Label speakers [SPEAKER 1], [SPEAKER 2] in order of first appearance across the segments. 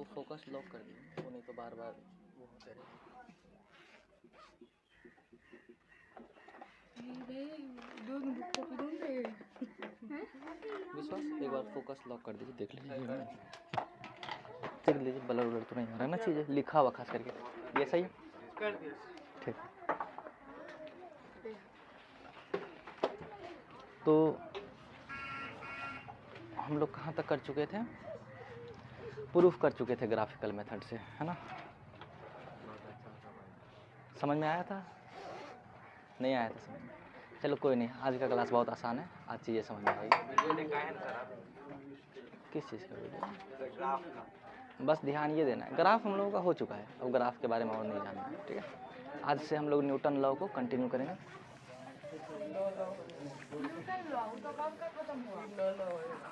[SPEAKER 1] वो focus lock कर दिए, वो नहीं तो बार बार वो होते रहे। विश्वास एक बार फोकस लॉक कर दीजिए, देख लीजिए, देख लीजिए ब्लर उलर तो नहीं आ रहा है ना, चीज़ें लिखा हुआ खास करके, ये सही है, ठीक। तो हम लोग कहाँ तक कर चुके थे, प्रूफ कर चुके थे ग्राफिकल मेथड से, है ना। समझ में आया था, नहीं आया था समझ में, चलो कोई नहीं, आज का क्लास बहुत आसान है, आज चीज़ें समझ में आएगी। किस चीज़ का वीडियो? बस ध्यान ये देना है, ग्राफ हम लोगों का हो चुका है, अब ग्राफ के बारे में और नहीं जानना है, ठीक है। आज से हम लोग न्यूटन लॉ को कंटिन्यू करेंगे।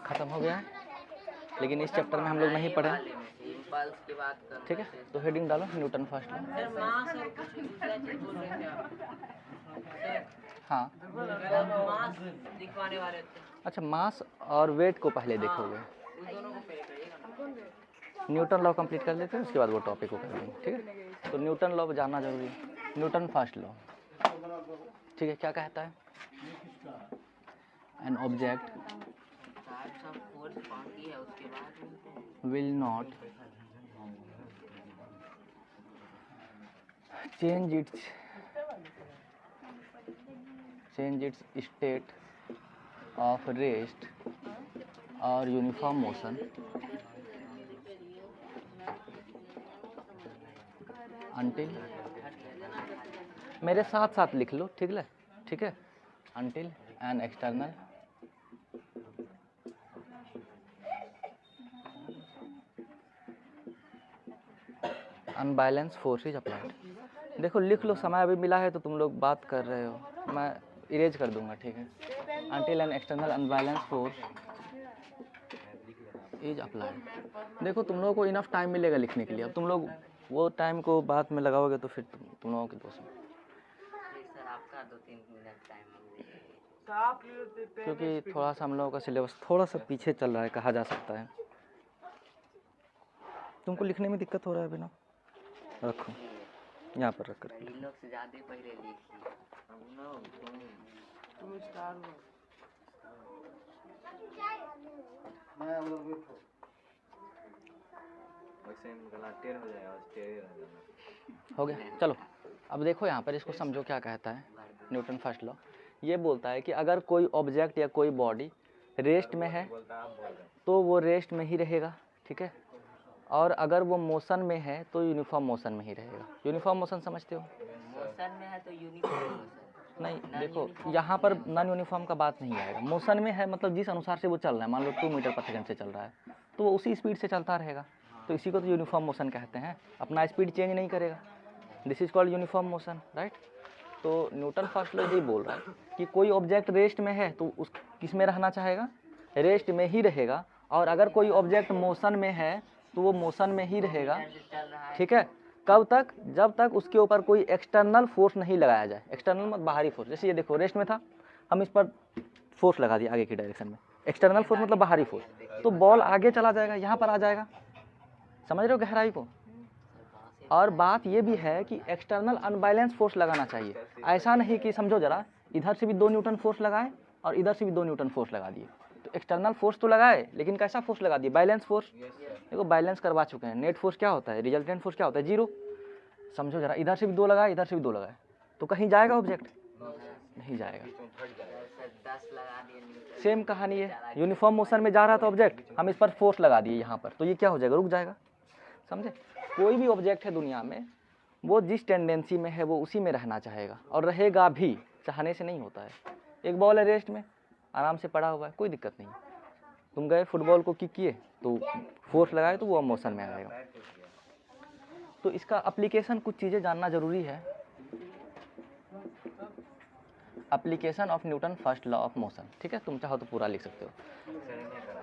[SPEAKER 1] खत्म हो गया है, लेकिन इस चैप्टर में हम लोग नहीं पढ़े, ठीक है। तो हेडिंग डालो न्यूटन फर्स्ट लॉ। हाँ अच्छा, मास और वेट को पहले देखोगे, न्यूटन लॉ कंप्लीट कर लेते हैं, उसके बाद वो टॉपिक को करेंगे, ठीक है। तो न्यूटन लॉ जानना जरूरी है, न्यूटन फर्स्ट लॉ, ठीक है। क्या कहता है, an object will not change its state of rest or uniform motion until, मेरे साथ साथ लिख लो, ठीक है, until an external unbalanced force is applied। देखो लिख लो, समय अभी मिला है तो तुम लोग बात कर रहे हो, मैं इरेज कर दूंगा, ठीक है। until an external unbalanced force is applied। देखो तुम लोगों को इनफ टाइम मिलेगा लिखने के लिए, अब तुम लोग वो टाइम को बाद में लगाओगे तो फिर तुम लोगों के दोस्त, क्योंकि थोड़ा सा हम लोगों का सिलेबस थोड़ा सा पीछे चल रहा है, कहा जा सकता है। तुमको लिखने में दिक्कत हो रहा है बिना, रखो यहाँ पर रख कर, हो गया। चलो अब देखो यहाँ पर, इसको समझो क्या कहता है न्यूटन फर्स्ट लॉ। ये बोलता है कि अगर कोई ऑब्जेक्ट या कोई बॉडी रेस्ट में है तो वो रेस्ट में ही रहेगा, ठीक है। और अगर वो मोशन में है तो यूनिफॉर्म मोशन में ही रहेगा। यूनिफॉर्म मोशन समझते हो?
[SPEAKER 2] मोशन में है तो यूनिफॉर्म मोशन
[SPEAKER 1] नहीं, देखो यहाँ पर नॉन यूनिफॉर्म का बात नहीं आएगा। मोशन में है मतलब जिस अनुसार से वो चल रहा है, मान लो 2 मीटर पर सेकंड से चल रहा है तो वो उसी स्पीड से चलता रहेगा, तो इसी को तो यूनिफॉर्म मोशन कहते हैं। अपना स्पीड चेंज नहीं करेगा, this is called uniform motion, right. तो न्यूटन फर्स्ट लॉ यही बोल रहा है कि कोई ऑब्जेक्ट रेस्ट में है तो उस किस में रहना चाहेगा, रेस्ट में ही रहेगा। और अगर कोई ऑब्जेक्ट मोशन में है तो वो मोशन में ही रहेगा, ठीक है। कब तक? जब तक उसके ऊपर कोई एक्सटर्नल फोर्स नहीं लगाया जाए। एक्सटर्नल मतलब बाहरी फोर्स, जैसे ये देखो रेस्ट में था, हम इस पर फोर्स लगा दिया आगे की डायरेक्शन में, एक्सटर्नल फोर्स मतलब बाहरी फोर्स, तो बॉल आगे चला जाएगा, यहाँ पर आ जाएगा। समझ रहे हो गहराई को? और बात ये भी है कि एक्सटर्नल अनबैलेंस फोर्स लगाना चाहिए। ऐसा नहीं कि समझो जरा, इधर से भी 2 न्यूटन फोर्स लगाए और इधर से भी 2 न्यूटन फोर्स लगा दिए, तो एक्सटर्नल फोर्स तो लगाए लेकिन कैसा फोर्स लगा दिए? Balance force. देखो बैलेंस करवा चुके हैं। नेट फोर्स क्या होता है? रिजल्टेंट फोर्स क्या होता है? 0। समझो जरा, इधर से भी 2 लगाए, इधर से भी 2 लगाए, तो कहीं जाएगा ऑब्जेक्ट? नहीं जाएगा। सेम कहानी है, यूनिफॉर्म मोशन में जा रहा था ऑब्जेक्ट, हम इस पर फोर्स लगा दिए यहाँ पर, तो ये क्या हो जाएगा? रुक जाएगा। समझे? कोई भी ऑब्जेक्ट है दुनिया में, वो जिस टेंडेंसी में है वो उसी में रहना चाहेगा और रहेगा भी, चाहने से नहीं होता है। एक बॉल है रेस्ट में, आराम से पड़ा हुआ है, कोई दिक्कत नहीं। तुम गए फुटबॉल को किक किए तो फोर्स लगाए तो वो मोशन में आएगा। तो इसका एप्लीकेशन, कुछ चीज़ें जानना जरूरी है। Application of Newton first law of motion, ठीक है। तुम चाहो तो पूरा लिख सकते हो।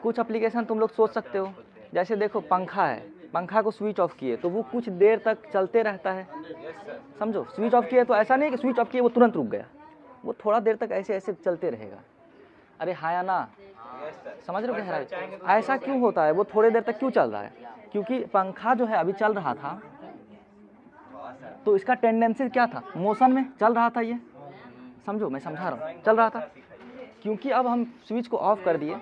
[SPEAKER 1] कुछ एप्लीकेशन तुम लोग सोच सकते हो, जैसे देखो पंखा है, पंखा को स्विच ऑफ किए तो वो कुछ देर तक चलते रहता है। समझो, स्विच ऑफ किए तो ऐसा नहीं कि स्विच ऑफ किए वो तुरंत रुक गया, वो थोड़ा देर तक ऐसे ऐसे चलते रहेगा। अरे हाँ या ना? समझ रहे हो गहराई? ऐसा क्यों होता है? वो थोड़ी देर तक क्यों चल रहा है? क्योंकि पंखा जो है अभी चल रहा था, तो इसका टेंडेंसी क्या था? मोशन में चल रहा था ये, समझो मैं समझा रहा हूँ, चल रहा था। क्योंकि अब हम स्विच को ऑफ कर दिए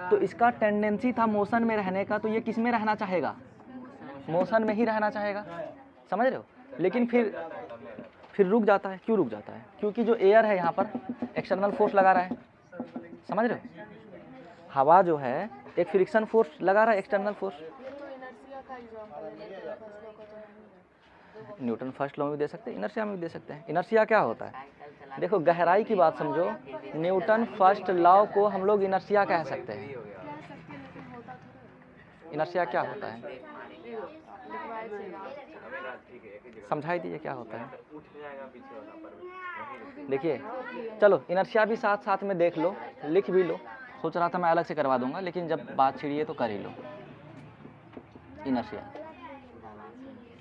[SPEAKER 1] तो इसका टेंडेंसी था मोशन में रहने का, तो ये किस में रहना चाहेगा? मोशन में ही रहना चाहेगा, समझ रहे हो? लेकिन फिर रुक जाता है। क्यों रुक जाता है? क्योंकि जो एयर है यहाँ पर एक्सटर्नल फोर्स लगा रहा है, समझ रहे हो? हवा जो है एक फ्रिक्शन फोर्स लगा रहा है, external force. Newton first law में भी दे सकते हैं, इनर्शिया में भी दे सकते हैं। इनर्शिया क्या होता है? देखो गहराई की बात समझो, न्यूटन फर्स्ट लॉ को हम लोग इनर्शिया कह सकते हैं। इनर्शिया क्या होता है? समझाई दीजिए क्या होता है। देखिए चलो इनर्शिया भी साथ साथ में देख लो, लिख भी लो। सोच रहा था मैं अलग से करवा दूंगा, लेकिन जब बात छिड़ी है तो कर ही लो। इनर्शिया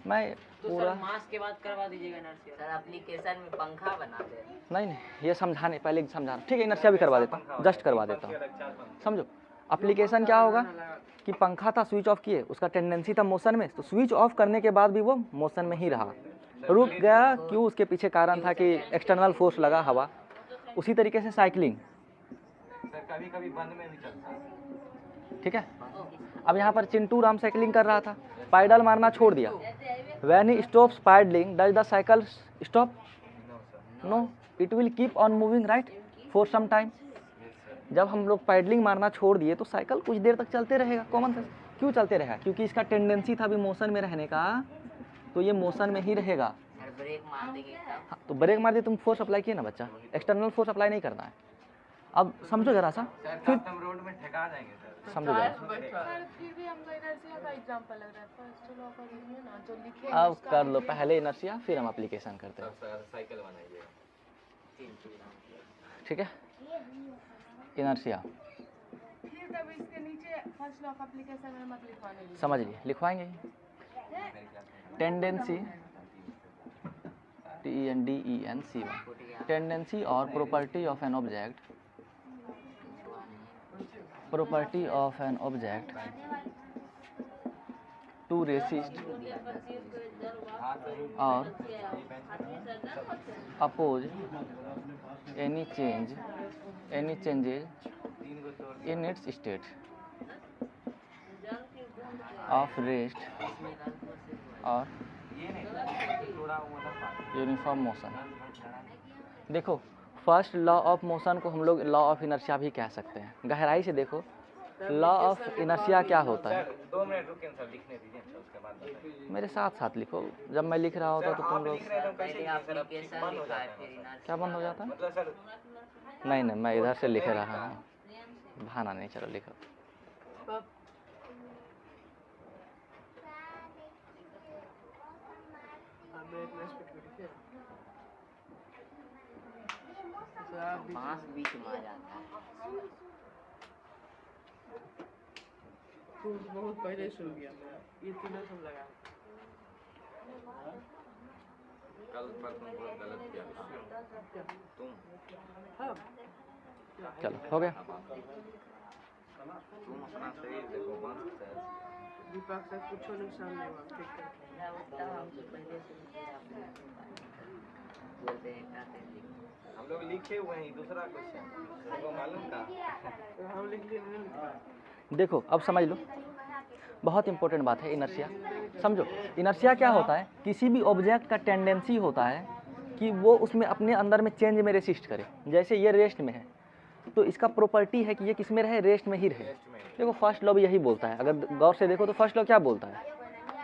[SPEAKER 1] मैं पूरा
[SPEAKER 2] मास के बाद करवा दीजिएगा इनर्शिया। सर एप्लीकेशन में पंखा बना दे।
[SPEAKER 1] नहीं, ये समझाने पहले समझा, ठीक है इनर्शिया भी करवा देता हूँ, जस्ट करवा देता हूँ। समझो एप्लीकेशन क्या होगा कि पंखा था, स्विच ऑफ किए, उसका टेंडेंसी था मोशन में, तो स्विच ऑफ करने के बाद भी वो मोशन में ही रहा, रुक गया। क्यों? उसके पीछे कारण था कि एक्सटर्नल फोर्स लगा, हवा। उसी तरीके से साइकिलिंग
[SPEAKER 3] कभी कभी बंद में भी चलता है।
[SPEAKER 1] ठीक है। अब यहाँ पर चिंटू राम साइकिलिंग कर रहा था, पैडल मारना छोड़ दिया। When he stops pedalling does the cycle stop? No, it will keep on moving right for some time. जब हम लोग पैडलिंग मारना छोड़ दिए तो साइकिल कुछ देर तक चलते रहेगा, कॉमन सेंस। क्यों चलते रहेगा? क्योंकि इसका टेंडेंसी था भी मोशन में रहने का, तो ये मोशन में ही रहेगा।
[SPEAKER 2] ब्रेक मार देंगे तब।
[SPEAKER 1] हाँ, तो ब्रेक मार दिए, तुम फोर्स अप्लाई किए ना बच्चा, एक्सटर्नल फोर्स अप्लाई नहीं करना है। अब समझो जरा सा, फिर
[SPEAKER 3] हम रोड में ठेका जाएंगे सर।
[SPEAKER 1] समझो जरा।
[SPEAKER 4] फिर भी हमको इनर्शिया का एग्जांपल लग रहा है। फर्स्ट लॉ का रीजन ना जो लिखे
[SPEAKER 1] अब कर लो पहले इनर्शिया, फिर हम एप्लीकेशन करते हैं,
[SPEAKER 3] साइकिल बनाइए।
[SPEAKER 1] ठीक है। इनर्शिया
[SPEAKER 4] फिर कभी इसके नीचे फर्स्ट लॉ का एप्लीकेशन में मत लिखवाने।
[SPEAKER 1] समझ लिए, लिखवाएंगे। टेंडेंसी TENDENCY, टेंडेंसी और property of an object, property of an object to resist और oppose any changes in its state of rest और यूनिफॉर्म मोशन। देखो फर्स्ट लॉ ऑफ मोशन को हम लोग लॉ ऑफ इनर्शिया भी कह सकते हैं। गहराई से देखो, लॉ ऑफ इनर्शिया क्या होता है?
[SPEAKER 3] 2 मिनट रुकिए सर, लिखने दीजिए, उसके बाद बताइए।
[SPEAKER 1] मेरे साथ साथ लिखो, जब मैं लिख रहा होता तो तुम लोग
[SPEAKER 2] पहले एप्लीकेशन लिखा है फिर इनर्शिया।
[SPEAKER 1] क्या बंद हो जाता है?
[SPEAKER 3] मतलब सर
[SPEAKER 1] नहीं, मैं इधर से लिख रहा हूँ, बहाना नहीं, चलो लिखो।
[SPEAKER 2] बांस बीच में आ जाता है।
[SPEAKER 4] बहुत पहले शुरू किया मेरा, ये तीनों सब लगा।
[SPEAKER 3] कल पर तुम बहुत गलत किया था तुम।
[SPEAKER 1] चलो हो गया।
[SPEAKER 3] तुम अपना शरीर देखो, बंद सकता है।
[SPEAKER 4] दीपक से कुछ नुकसान नहीं हुआ, ठीक है।
[SPEAKER 2] हमसे पहले से बोलते हैं कहते हैं।
[SPEAKER 3] हम लोग लिखे हुए हैं, दूसरा क्वेश्चन आपको मालूम था?
[SPEAKER 4] हम लिख लिए।
[SPEAKER 1] देखो अब समझ लो, बहुत इंपॉर्टेंट बात है इनर्शिया। समझो इनर्शिया क्या होता है? किसी भी ऑब्जेक्ट का टेंडेंसी होता है कि वो उसमें अपने अंदर में चेंज में रेसिस्ट करे। जैसे ये रेस्ट में है, तो इसका प्रॉपर्टी है कि ये किस में रहे? रेस्ट में ही रहे। देखो फर्स्ट लॉ भी यही बोलता है, अगर गौर से देखो तो फर्स्ट लॉ क्या बोलता है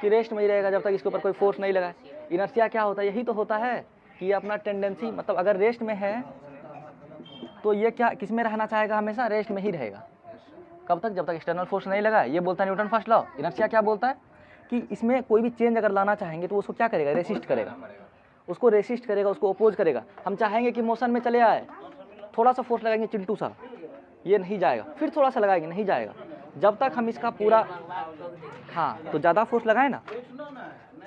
[SPEAKER 1] कि रेस्ट में ही रहेगा जब तक इसके ऊपर कोई फोर्स नहीं लगाए। इनर्शिया क्या होता है? यही तो होता है कि ये अपना टेंडेंसी, मतलब अगर रेस्ट में है तो ये क्या किस में रहना चाहेगा? हमेशा रेस्ट में ही रहेगा। कब तक? जब तक एक्सटर्नल फोर्स नहीं लगा। ये बोलता है न्यूटन फर्स्ट लॉ। इनर्शिया क्या बोलता है कि इसमें कोई भी चेंज अगर लाना चाहेंगे तो उसको क्या करेगा? रेसिस्ट करेगा, उसको रेसिस्ट करेगा, उसको अपोज करेगा। हम चाहेंगे कि मोशन में चले आए, थोड़ा सा फोर्स लगाएंगे चिंटू सा, ये नहीं जाएगा, फिर थोड़ा सा लगाएंगे, नहीं जाएगा। जब तक हम इसका पूरा, हाँ तो ज़्यादा फोर्स लगाए ना,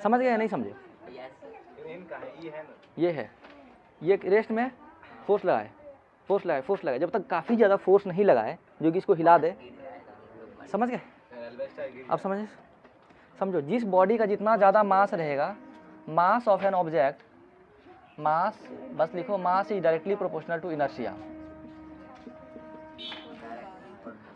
[SPEAKER 1] समझ गए या नहीं समझे?
[SPEAKER 3] इनका है, ये है ना,
[SPEAKER 1] ये है, ये रेस्ट में फोर्स लगाए, फोर्स लगाए जब तक काफ़ी ज़्यादा फोर्स नहीं लगाए जो कि इसको हिला दे। समझ गए? अब समझो जिस बॉडी का जितना ज़्यादा मास रहेगा, mass of an object, mass बस लिखो, mass is directly proportional to inertia.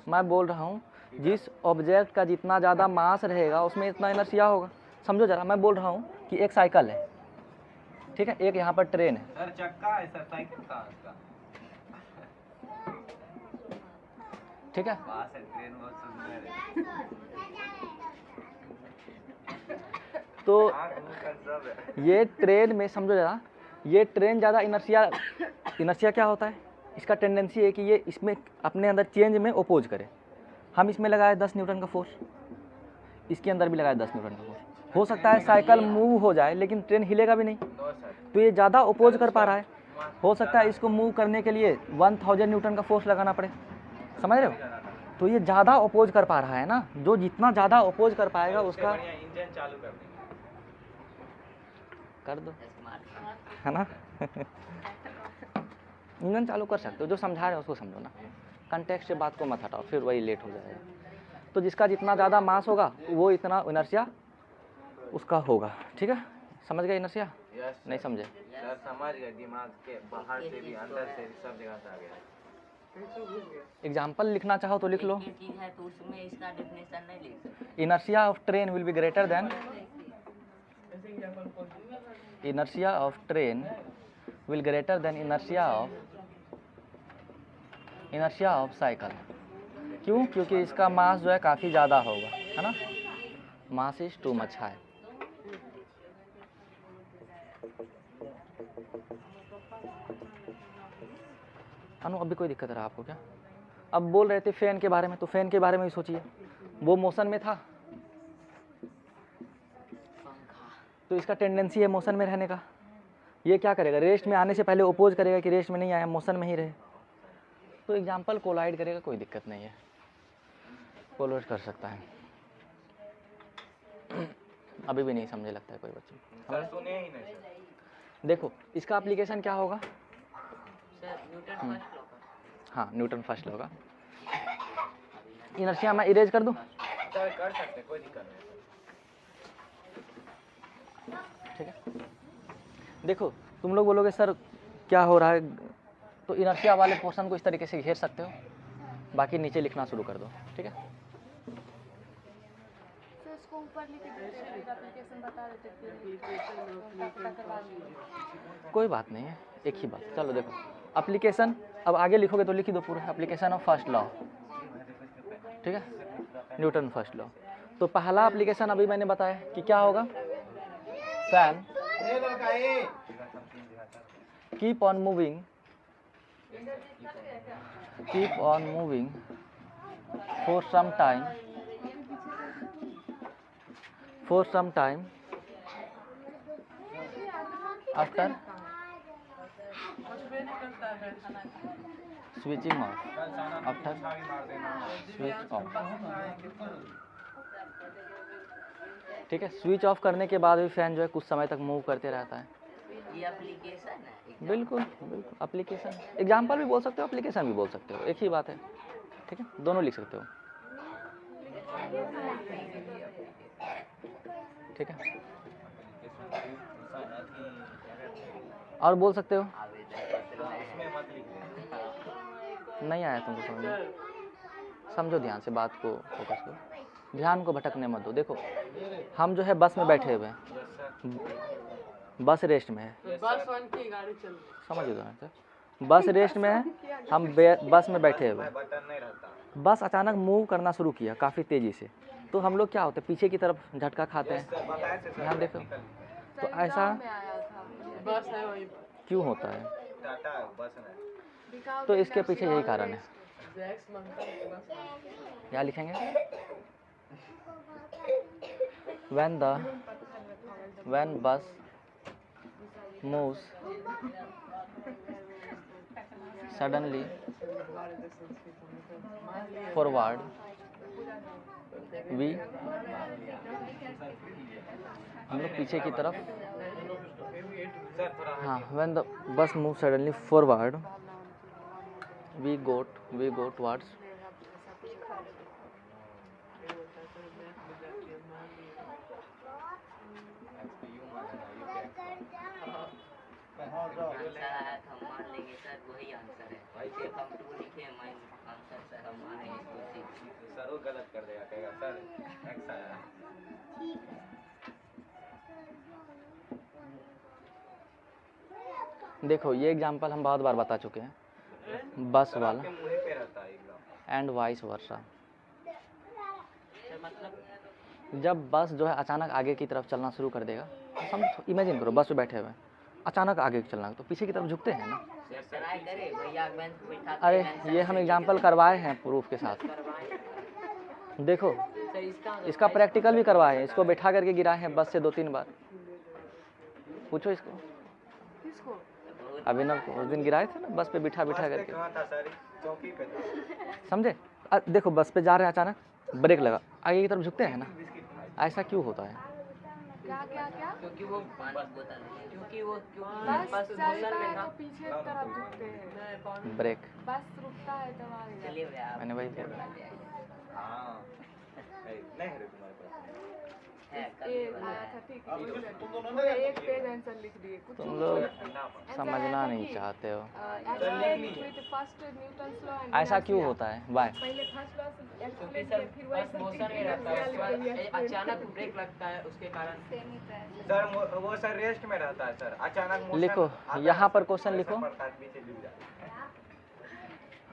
[SPEAKER 1] मैं बोल रहा हूँ जिस ऑब्जेक्ट का जितना ज़्यादा मास रहेगा उसमें इतना इनर्शिया होगा। समझो जरा, मैं बोल रहा हूँ कि एक साइकिल है, ठीक है, एक यहाँ पर ट्रेन है।
[SPEAKER 3] सर चक्का है सर, साइकिल कहाँ है इसका?
[SPEAKER 1] ठीक है,
[SPEAKER 3] पास है, ट्रेन बहुत सुंदर है।
[SPEAKER 1] तो
[SPEAKER 3] आँख मुँह का सब है।
[SPEAKER 1] ये ट्रेन में समझो जरा, ये ट्रेन ज़्यादा इनर्शिया क्या होता है, इसका टेंडेंसी है कि ये इसमें अपने अंदर चेंज में ओपोज करे। हम इसमें लगाए 10 न्यूटन का फोर्स, इसके अंदर भी लगाए 10 न्यूटन का फोर्स। हो सकता है साइकिल मूव हो जाए लेकिन ट्रेन हिलेगा भी नहीं,
[SPEAKER 3] नो सर।
[SPEAKER 1] तो ये ज़्यादा ओपोज कर पा रहा है। हो सकता है इसको मूव करने के लिए 1000 न्यूटन का फोर्स लगाना पड़े। समझ रहे हो? तो ये ज़्यादा ओपोज कर पा रहा है ना, जो जितना ज़्यादा ओपोज कर पाएगा उसका
[SPEAKER 3] बढ़िया इंजन चालू कर देंगे।
[SPEAKER 1] कर दो, है ना। इंजन चालू कर सकते हो, जो समझा रहे हो उसको समझो ना, कंटेक्स्ट से बात को मत हटाओ, फिर वही लेट हो जाएगा। तो जिसका जितना ज़्यादा मास होगा वो इतना इनर्शिया उसका होगा। ठीक है, समझ गए इनर्शिया?
[SPEAKER 3] यस
[SPEAKER 1] नहीं समझे?
[SPEAKER 3] सर समझ गए, दिमाग के बाहर से भी अंदर से भी सब जगह से आ गया।
[SPEAKER 1] एग्जाम्पल लिखना चाहो तो लिख लो।
[SPEAKER 2] एक ही चीज है तो उसमें इसका डेफिनेशन नहीं लिख सकते।
[SPEAKER 1] Inertia of train will be greater than, inertia of train will greater than inertia of cycle. क्यों? क्योंकि इसका मास जो है काफ़ी ज़्यादा होगा, है ना, mass is too much high. Anu अभी कोई दिक्कत रहा आपको क्या? अब बोल रहे थे फैन के बारे में, तो फैन के बारे में भी सोचिए, वो मोशन में था तो इसका टेंडेंसी है मोशन में रहने का। ये क्या करेगा, रेस्ट में आने से पहले ओपोज करेगा कि रेस्ट में नहीं आया, मोशन में ही रहे। तो एग्जाम्पल कोलाइड करेगा, कोई दिक्कत नहीं है, कोलाइड कर सकता है। अभी भी नहीं समझे लगता है कोई बच्चे।
[SPEAKER 3] सर सुने ही नहीं सर।
[SPEAKER 1] देखो इसका एप्लीकेशन क्या होगा?
[SPEAKER 2] सर न्यूटन फर्स्ट लॉ का।
[SPEAKER 1] हाँ, न्यूटन फर्स्ट लॉ का। इनर्शिया मैं इरेज कर दूं?
[SPEAKER 3] सर कर सकते, कोई दिक्कत नहीं।
[SPEAKER 1] ठीक है, देखो तुम लोग बोलोगे सर क्या हो रहा है, तो इनर्शिया वाले पोर्शन को इस तरीके से घेर सकते हो, बाकी नीचे लिखना शुरू कर दो। ठीक है,
[SPEAKER 4] तो इसको ऊपर लिख के एप्लीकेशन बता देते फिर पता करवा देंगे।
[SPEAKER 1] कोई बात नहीं है, एक ही बात। चलो देखो एप्लीकेशन, अब आगे लिखोगे तो लिख ही दो पूरा, एप्लीकेशन ऑफ फर्स्ट लॉ। ठीक है, न्यूटन फर्स्ट लॉ। तो पहला एप्लीकेशन अभी मैंने बताया कि क्या होगा, fan keep on moving for some time after switching off, after switch off। ठीक है, स्विच ऑफ करने के बाद भी फैन जो है कुछ समय तक मूव करते रहता है।
[SPEAKER 2] ये एप्लीकेशन है।
[SPEAKER 1] बिल्कुल बिल्कुल, एप्लीकेशन, एग्जाम्पल भी बोल सकते हो, एप्लीकेशन भी बोल सकते हो, एक ही बात है। ठीक है, दोनों लिख सकते हो। ठीक है, और बोल सकते हो। नहीं आया तुमको समझ में? समझो ध्यान से बात को, फोकस करो, ध्यान को भटकने मत दो। देखो हम जो है बस में बैठे हुए हैं, बस रेस्ट में है,
[SPEAKER 4] बस वन की गाड़ी चल रही
[SPEAKER 1] समझ दो ना, बस रेस्ट में है, हम बस में बैठे हुए हैं,
[SPEAKER 3] बटन नहीं रहता।
[SPEAKER 1] बस अचानक मूव करना शुरू किया काफ़ी तेज़ी से, तो हम लोग क्या होते हैं, पीछे की तरफ झटका खाते हैं। ध्यान देखो, तो ऐसा
[SPEAKER 4] में आया था। बस है वही
[SPEAKER 1] क्यों होता है?
[SPEAKER 3] टाटा बस में।
[SPEAKER 4] दिखाओ
[SPEAKER 1] तो इसके पीछे यही कारण है।
[SPEAKER 4] जैक्स मंगता है बस।
[SPEAKER 1] क्या लिखेंगे, when bus moves suddenly forward, we, हम लोग पीछे की तरफ,
[SPEAKER 3] सर थोड़ा
[SPEAKER 1] हाँ, when the bus moves suddenly forward we got towards
[SPEAKER 2] answer आया तो हम मान लेंगे सर वही आंसर है। सिर्फ हम 2 लिखे आंसर सर हम मानेंगे इसको सिर्फ।
[SPEAKER 3] सर वो गलत कर देगा, कहेगा सर एक्स आया।
[SPEAKER 1] देखो ये एग्जांपल हम बहुत बार बता चुके हैं, बस
[SPEAKER 3] सर
[SPEAKER 1] वाला
[SPEAKER 3] आपके मुंह पे रहता है एकदम।
[SPEAKER 1] And vice versa.
[SPEAKER 2] मतलब
[SPEAKER 1] जब बस जो है अचानक आगे की तरफ चलना शुरू कर देगा, हम इमेजिन करो बस पे बैठे हुए हैं, अचानक आगे चलना तो पीछे की तरफ झुकते हैं ना।
[SPEAKER 2] ट्राई करे भैया बेंच पे बैठा
[SPEAKER 1] अरे ये हम एग्जांपल करवाए हैं प्रूफ के साथ, देखो
[SPEAKER 2] सर
[SPEAKER 1] इसका प्रैक्टिकल भी करवाए हैं, इसको बैठा करके गिराए हैं बस से 2-3 बार। पूछो इसको,
[SPEAKER 4] किसको?
[SPEAKER 1] अभिनव को उस दिन गिराए थे ना बस पे बिठा बिठा करके,
[SPEAKER 3] कहाँ था सर? चौकी पे था।
[SPEAKER 1] समझे। देखो बस पे जा रहे हैं, अचानक ब्रेक लगा, आगे की तरफ झुकते हैं ना, ऐसा क्यों होता है?
[SPEAKER 4] क्या क्या क्या?
[SPEAKER 2] क्योंकि वो पानी बोतल क्योंकि
[SPEAKER 4] बस चलता है तो पीछे की तरफ झुकते हैं।
[SPEAKER 1] ब्रेक,
[SPEAKER 4] बस रुकता है तो आगे जाते हैं।
[SPEAKER 2] चलिए भैया
[SPEAKER 1] मैंने वही बोला।
[SPEAKER 3] हाँ नहीं है तुम्हारे पास।
[SPEAKER 2] है
[SPEAKER 4] ये आया था, ठीक है। पूरे एक पेज आंसर लिख दिए, कुछ
[SPEAKER 1] तुम लोग समझना नहीं चाहते हो,
[SPEAKER 4] फर्स्ट न्यूटन्स लॉ एंड
[SPEAKER 1] ऐसा क्यों होता है? वाई?
[SPEAKER 4] पहले फर्स्ट लॉ
[SPEAKER 2] क्योंकि
[SPEAKER 4] एक्सप्लेन
[SPEAKER 2] सर
[SPEAKER 4] किया, फिर वही
[SPEAKER 2] बस मोशन में रहता है, उसके बाद अचानक ब्रेक लगता है उसके कारण।
[SPEAKER 3] सर वो सर रेस्ट में रहता है सर, अचानक मोशन
[SPEAKER 1] लिखो
[SPEAKER 3] आता है,
[SPEAKER 1] यहाँ पर
[SPEAKER 3] सर,
[SPEAKER 1] क्वेश्चन
[SPEAKER 3] ऐसा
[SPEAKER 1] लिखो,
[SPEAKER 3] पड़ता है, पीछे गिर जाता है।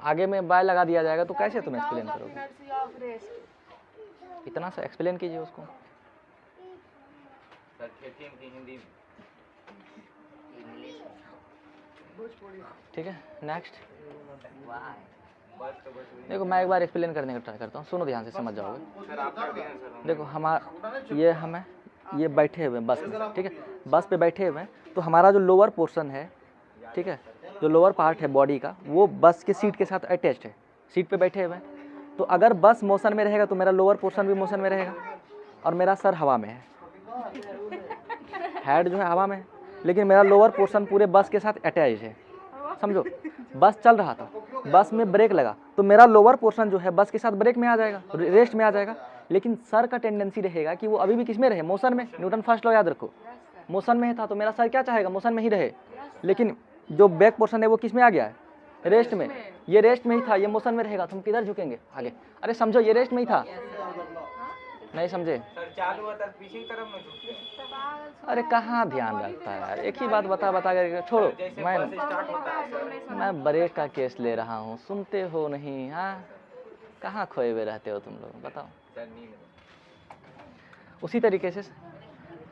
[SPEAKER 1] आगे में बाय लगा दिया जाएगा तो कैसे तुम एक्सप्लेन करोगे?
[SPEAKER 4] Inertia of rest.
[SPEAKER 1] इतना सा एक्सप्लेन कीजिए उसको।
[SPEAKER 3] सर खेती की हिंदी
[SPEAKER 1] ठीक है, नेक्स्ट।
[SPEAKER 2] वाह
[SPEAKER 3] बस तो बस वही।
[SPEAKER 1] देखो मैं एक बार एक्सप्लेन करने का ट्राई करता हूँ, सुनो ध्यान से, समझ जाओगे।
[SPEAKER 3] सर आप कर दिए हैं सर।
[SPEAKER 1] देखो ये हमें ये बैठे हुए हैं बस में, ठीक है, बस पे बैठे हुए हैं, तो हमारा जो लोअर पोर्शन है, ठीक है, जो लोअर पार्ट है बॉडी का, वो बस के सीट के साथ अटैच्ड है, सीट पे बैठे हुए हैं। तो अगर बस मोशन में रहेगा तो मेरा लोअर पोर्शन भी मोशन में रहेगा, और मेरा सर हवा में है, हेड जो है हवा में है, लेकिन मेरा लोअर पोर्शन पूरे बस के साथ अटैच है। समझो, बस चल रहा था, बस में ब्रेक लगा तो मेरा लोअर पोर्शन जो है बस के साथ ब्रेक में आ जाएगा, रेस्ट में आ जाएगा, लेकिन सर का टेंडेंसी रहेगा कि वो अभी भी किस में रहे? मोशन में। न्यूटन फर्स्ट लॉ याद रखो, मोशन में था तो मेरा सर क्या चाहेगा? मोशन में ही रहे, लेकिन जो बैक पोर्शन है वो किस में आ गया है? रेस्ट में। ये रेस्ट में ही था, ये मोशन में रहेगा तो हम किधर झुकेंगे? आगे। अरे समझो, ये रेस्ट में ही था, नहीं समझे?
[SPEAKER 3] सर चालू हुआ था पीछे की तरफ में झुकते हैं।
[SPEAKER 1] अरे कहाँ ध्यान रखता है यार, एक ही बात बता करके छोड़ो।
[SPEAKER 3] जैसे
[SPEAKER 1] मैं
[SPEAKER 3] बस स्टार्ट होता है सर,
[SPEAKER 1] मैं ब्रेक का केस ले रहा हूँ, सुनते हो नहीं? हाँ, कहाँ खोए हुए रहते हो तुम लोग, बताओ।
[SPEAKER 3] सर नींद में।
[SPEAKER 1] उसी तरीके से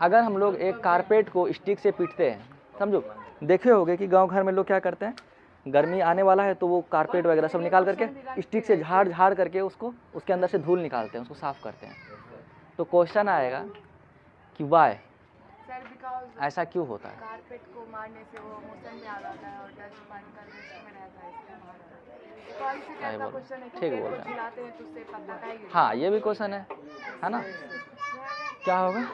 [SPEAKER 1] अगर हम लोग एक कारपेट को स्टिक से पीटते हैं, समझो, देखे होगे कि गांव घर में लोग क्या करते हैं, गर्मी आने वाला है तो वो कारपेट वगैरह सब निकाल करके स्टिक से झाड़ करके उसको, उसके अंदर से धूल निकालते हैं, उसको साफ करते हैं। तो क्वेश्चन आएगा कि वाई,
[SPEAKER 4] सर बिकॉज
[SPEAKER 1] ऐसा क्यों होता है?
[SPEAKER 4] कारपेट को मारने से वो मोशन में आ जाता है और डस्ट पार्टिकल रेस्ट में रहता है, इसलिए मार जाता है। कौन सी टाइप का क्वेश्चन है कि
[SPEAKER 1] ठीक
[SPEAKER 4] पेड़
[SPEAKER 1] बोल
[SPEAKER 4] को
[SPEAKER 1] रहे हैं।
[SPEAKER 4] झुलाते हैं तो उससे पत्ता का ही गिरता
[SPEAKER 1] हाँ, ये भी क्वेश्चन है ना? क्या होगा?
[SPEAKER 4] है।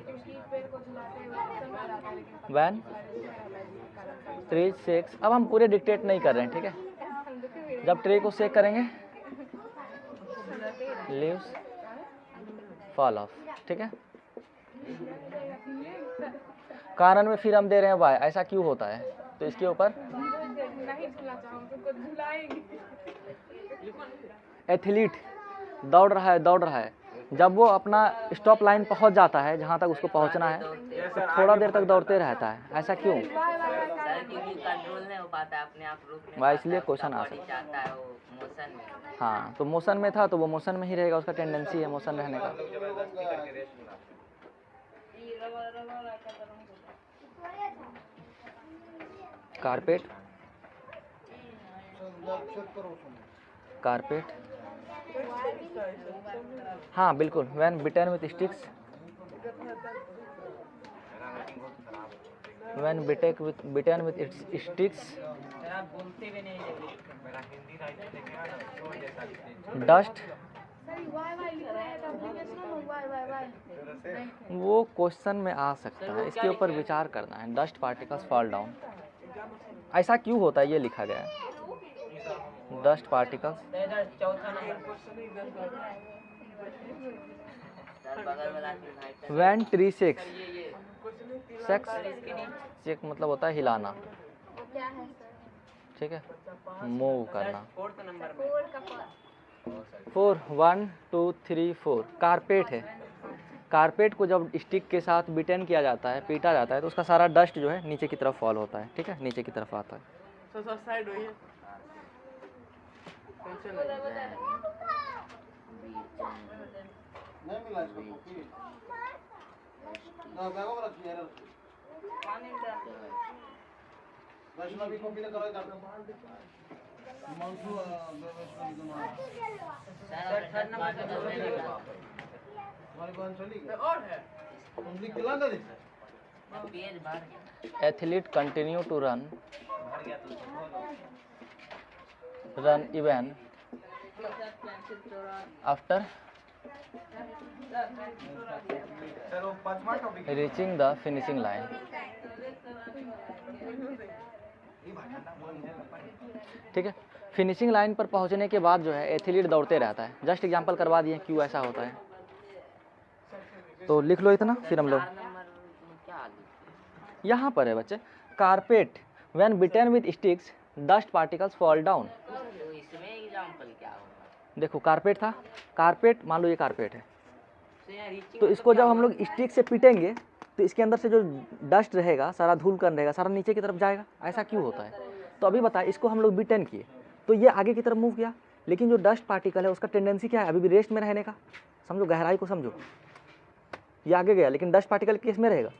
[SPEAKER 4] क्योंकि पेड़ को झुलाते हैं वो मोशन में आ जाता है, लेकिन पत्ता
[SPEAKER 1] वैन
[SPEAKER 4] रेस्ट में रहता है, जिसके कारण
[SPEAKER 1] 3 6। अब हम पूरे डिक्टेट नहीं कर रहे हैं, ठीक है? जब ट्रे को सेक करेंगे, लीव्स फॉल ऑफ, ठीक है? कारण में फिर हम दे रहे हैं वाई, ऐसा क्यों होता है? तो इसके ऊपर
[SPEAKER 4] नहीं झुला चाहूँ तुमको झुलाएंगे।
[SPEAKER 1] एथलीट दौड़ रहा है, जब वो अपना स्टॉप लाइन पहुंच जाता है जहां तक उसको पहुंचना है, तो थोड़ा देर तक दौड़ते रहता है, ऐसा क्यों?
[SPEAKER 2] सर क्योंकि कंट्रोल नहीं हो पाता है, अपने आप रुक नहीं
[SPEAKER 1] वाह,
[SPEAKER 2] पाता
[SPEAKER 1] इसलिए
[SPEAKER 2] है,
[SPEAKER 1] क्वेश्चन
[SPEAKER 2] उसका
[SPEAKER 1] आ
[SPEAKER 2] बॉडी
[SPEAKER 1] सकता
[SPEAKER 2] चाहता है वो मोशन में।
[SPEAKER 1] हाँ, तो मोशन में था तो वो मोशन में ही रहेगा, उसका टेंडेंसी है मोशन रहने का।
[SPEAKER 3] जबरदस्ती करके रेस्ट मिला।
[SPEAKER 1] कारपेट हाँ बिल्कुल, when beaten with sticks, when beaten with sticks,
[SPEAKER 2] sir आप बोलते भी नहीं जल्दी।
[SPEAKER 3] मेरा हिंदी राइटिंग देखिएगा ना, तो जैसा लिखते हैं।
[SPEAKER 1] डस्ट,
[SPEAKER 4] सर वाई वाई लिख रहे हैं तो एप्लीकेशन में वाई वाई वाई।
[SPEAKER 1] वो क्वेश्चन में आ सकता है, इसके ऊपर विचार करना है। डस्ट पार्टिकल्स फॉल डाउन, ऐसा क्यों होता है ये लिखा गया है। डस्ट पार्टिकल्स
[SPEAKER 2] सर बगल वाला फिर भाई sir
[SPEAKER 1] when tree shakes. Shakes shake मतलब होता है हिलाना,
[SPEAKER 4] वो क्या है सर?
[SPEAKER 1] ठीक है, मूव करना।
[SPEAKER 4] फोर का फोर।
[SPEAKER 1] 4 1 2 3 4 कारपेट है। कारपेट को जब स्टिक के साथ बिटेन किया जाता है, पीटा जाता है, तो उसका सारा डस्ट जो है नीचे की तरफ फॉल होता है, ठीक है, नीचे की तरफ आता है।
[SPEAKER 2] पेज भर गया।
[SPEAKER 1] Athlete continue to run even after reaching the finishing line. ठीक है, फिनिशिंग लाइन पर पहुंचने के बाद जो है एथलीट दौड़ते रहता है। जस्ट एग्जांपल करवा दिए क्यों ऐसा होता है, तो लिख लो इतना, फिर हम लोग
[SPEAKER 2] 4 नंबर में क्या लिखे?
[SPEAKER 1] यहाँ पर है बच्चे, carpet when bitten with sticks dust particles fall down.
[SPEAKER 2] तो इसमें एग्जांपल क्या होगा?
[SPEAKER 1] देखो कारपेट था, कारपेट मान लो ये कारपेट है,
[SPEAKER 2] तो यहाँ reaching
[SPEAKER 1] तो इसको जब हम लोग स्टिक से पीटेंगे तो इसके अंदर से जो डस्ट रहेगा, सारा धूल कण रहेगा, सारा नीचे की तरफ जाएगा। ऐसा क्यों होता है? तो अभी बताए, इसको हम लोग बिटेन किए तो ये आगे की तरफ मूव किया, लेकिन जो डस्ट पार्टिकल है उसका टेंडेंसी क्या है, अभी भी रेस्ट में रहने का। समझो, गहराई को समझो, ये आगे गया लेकिन डस्ट पार्टिकल किस में रहेगा,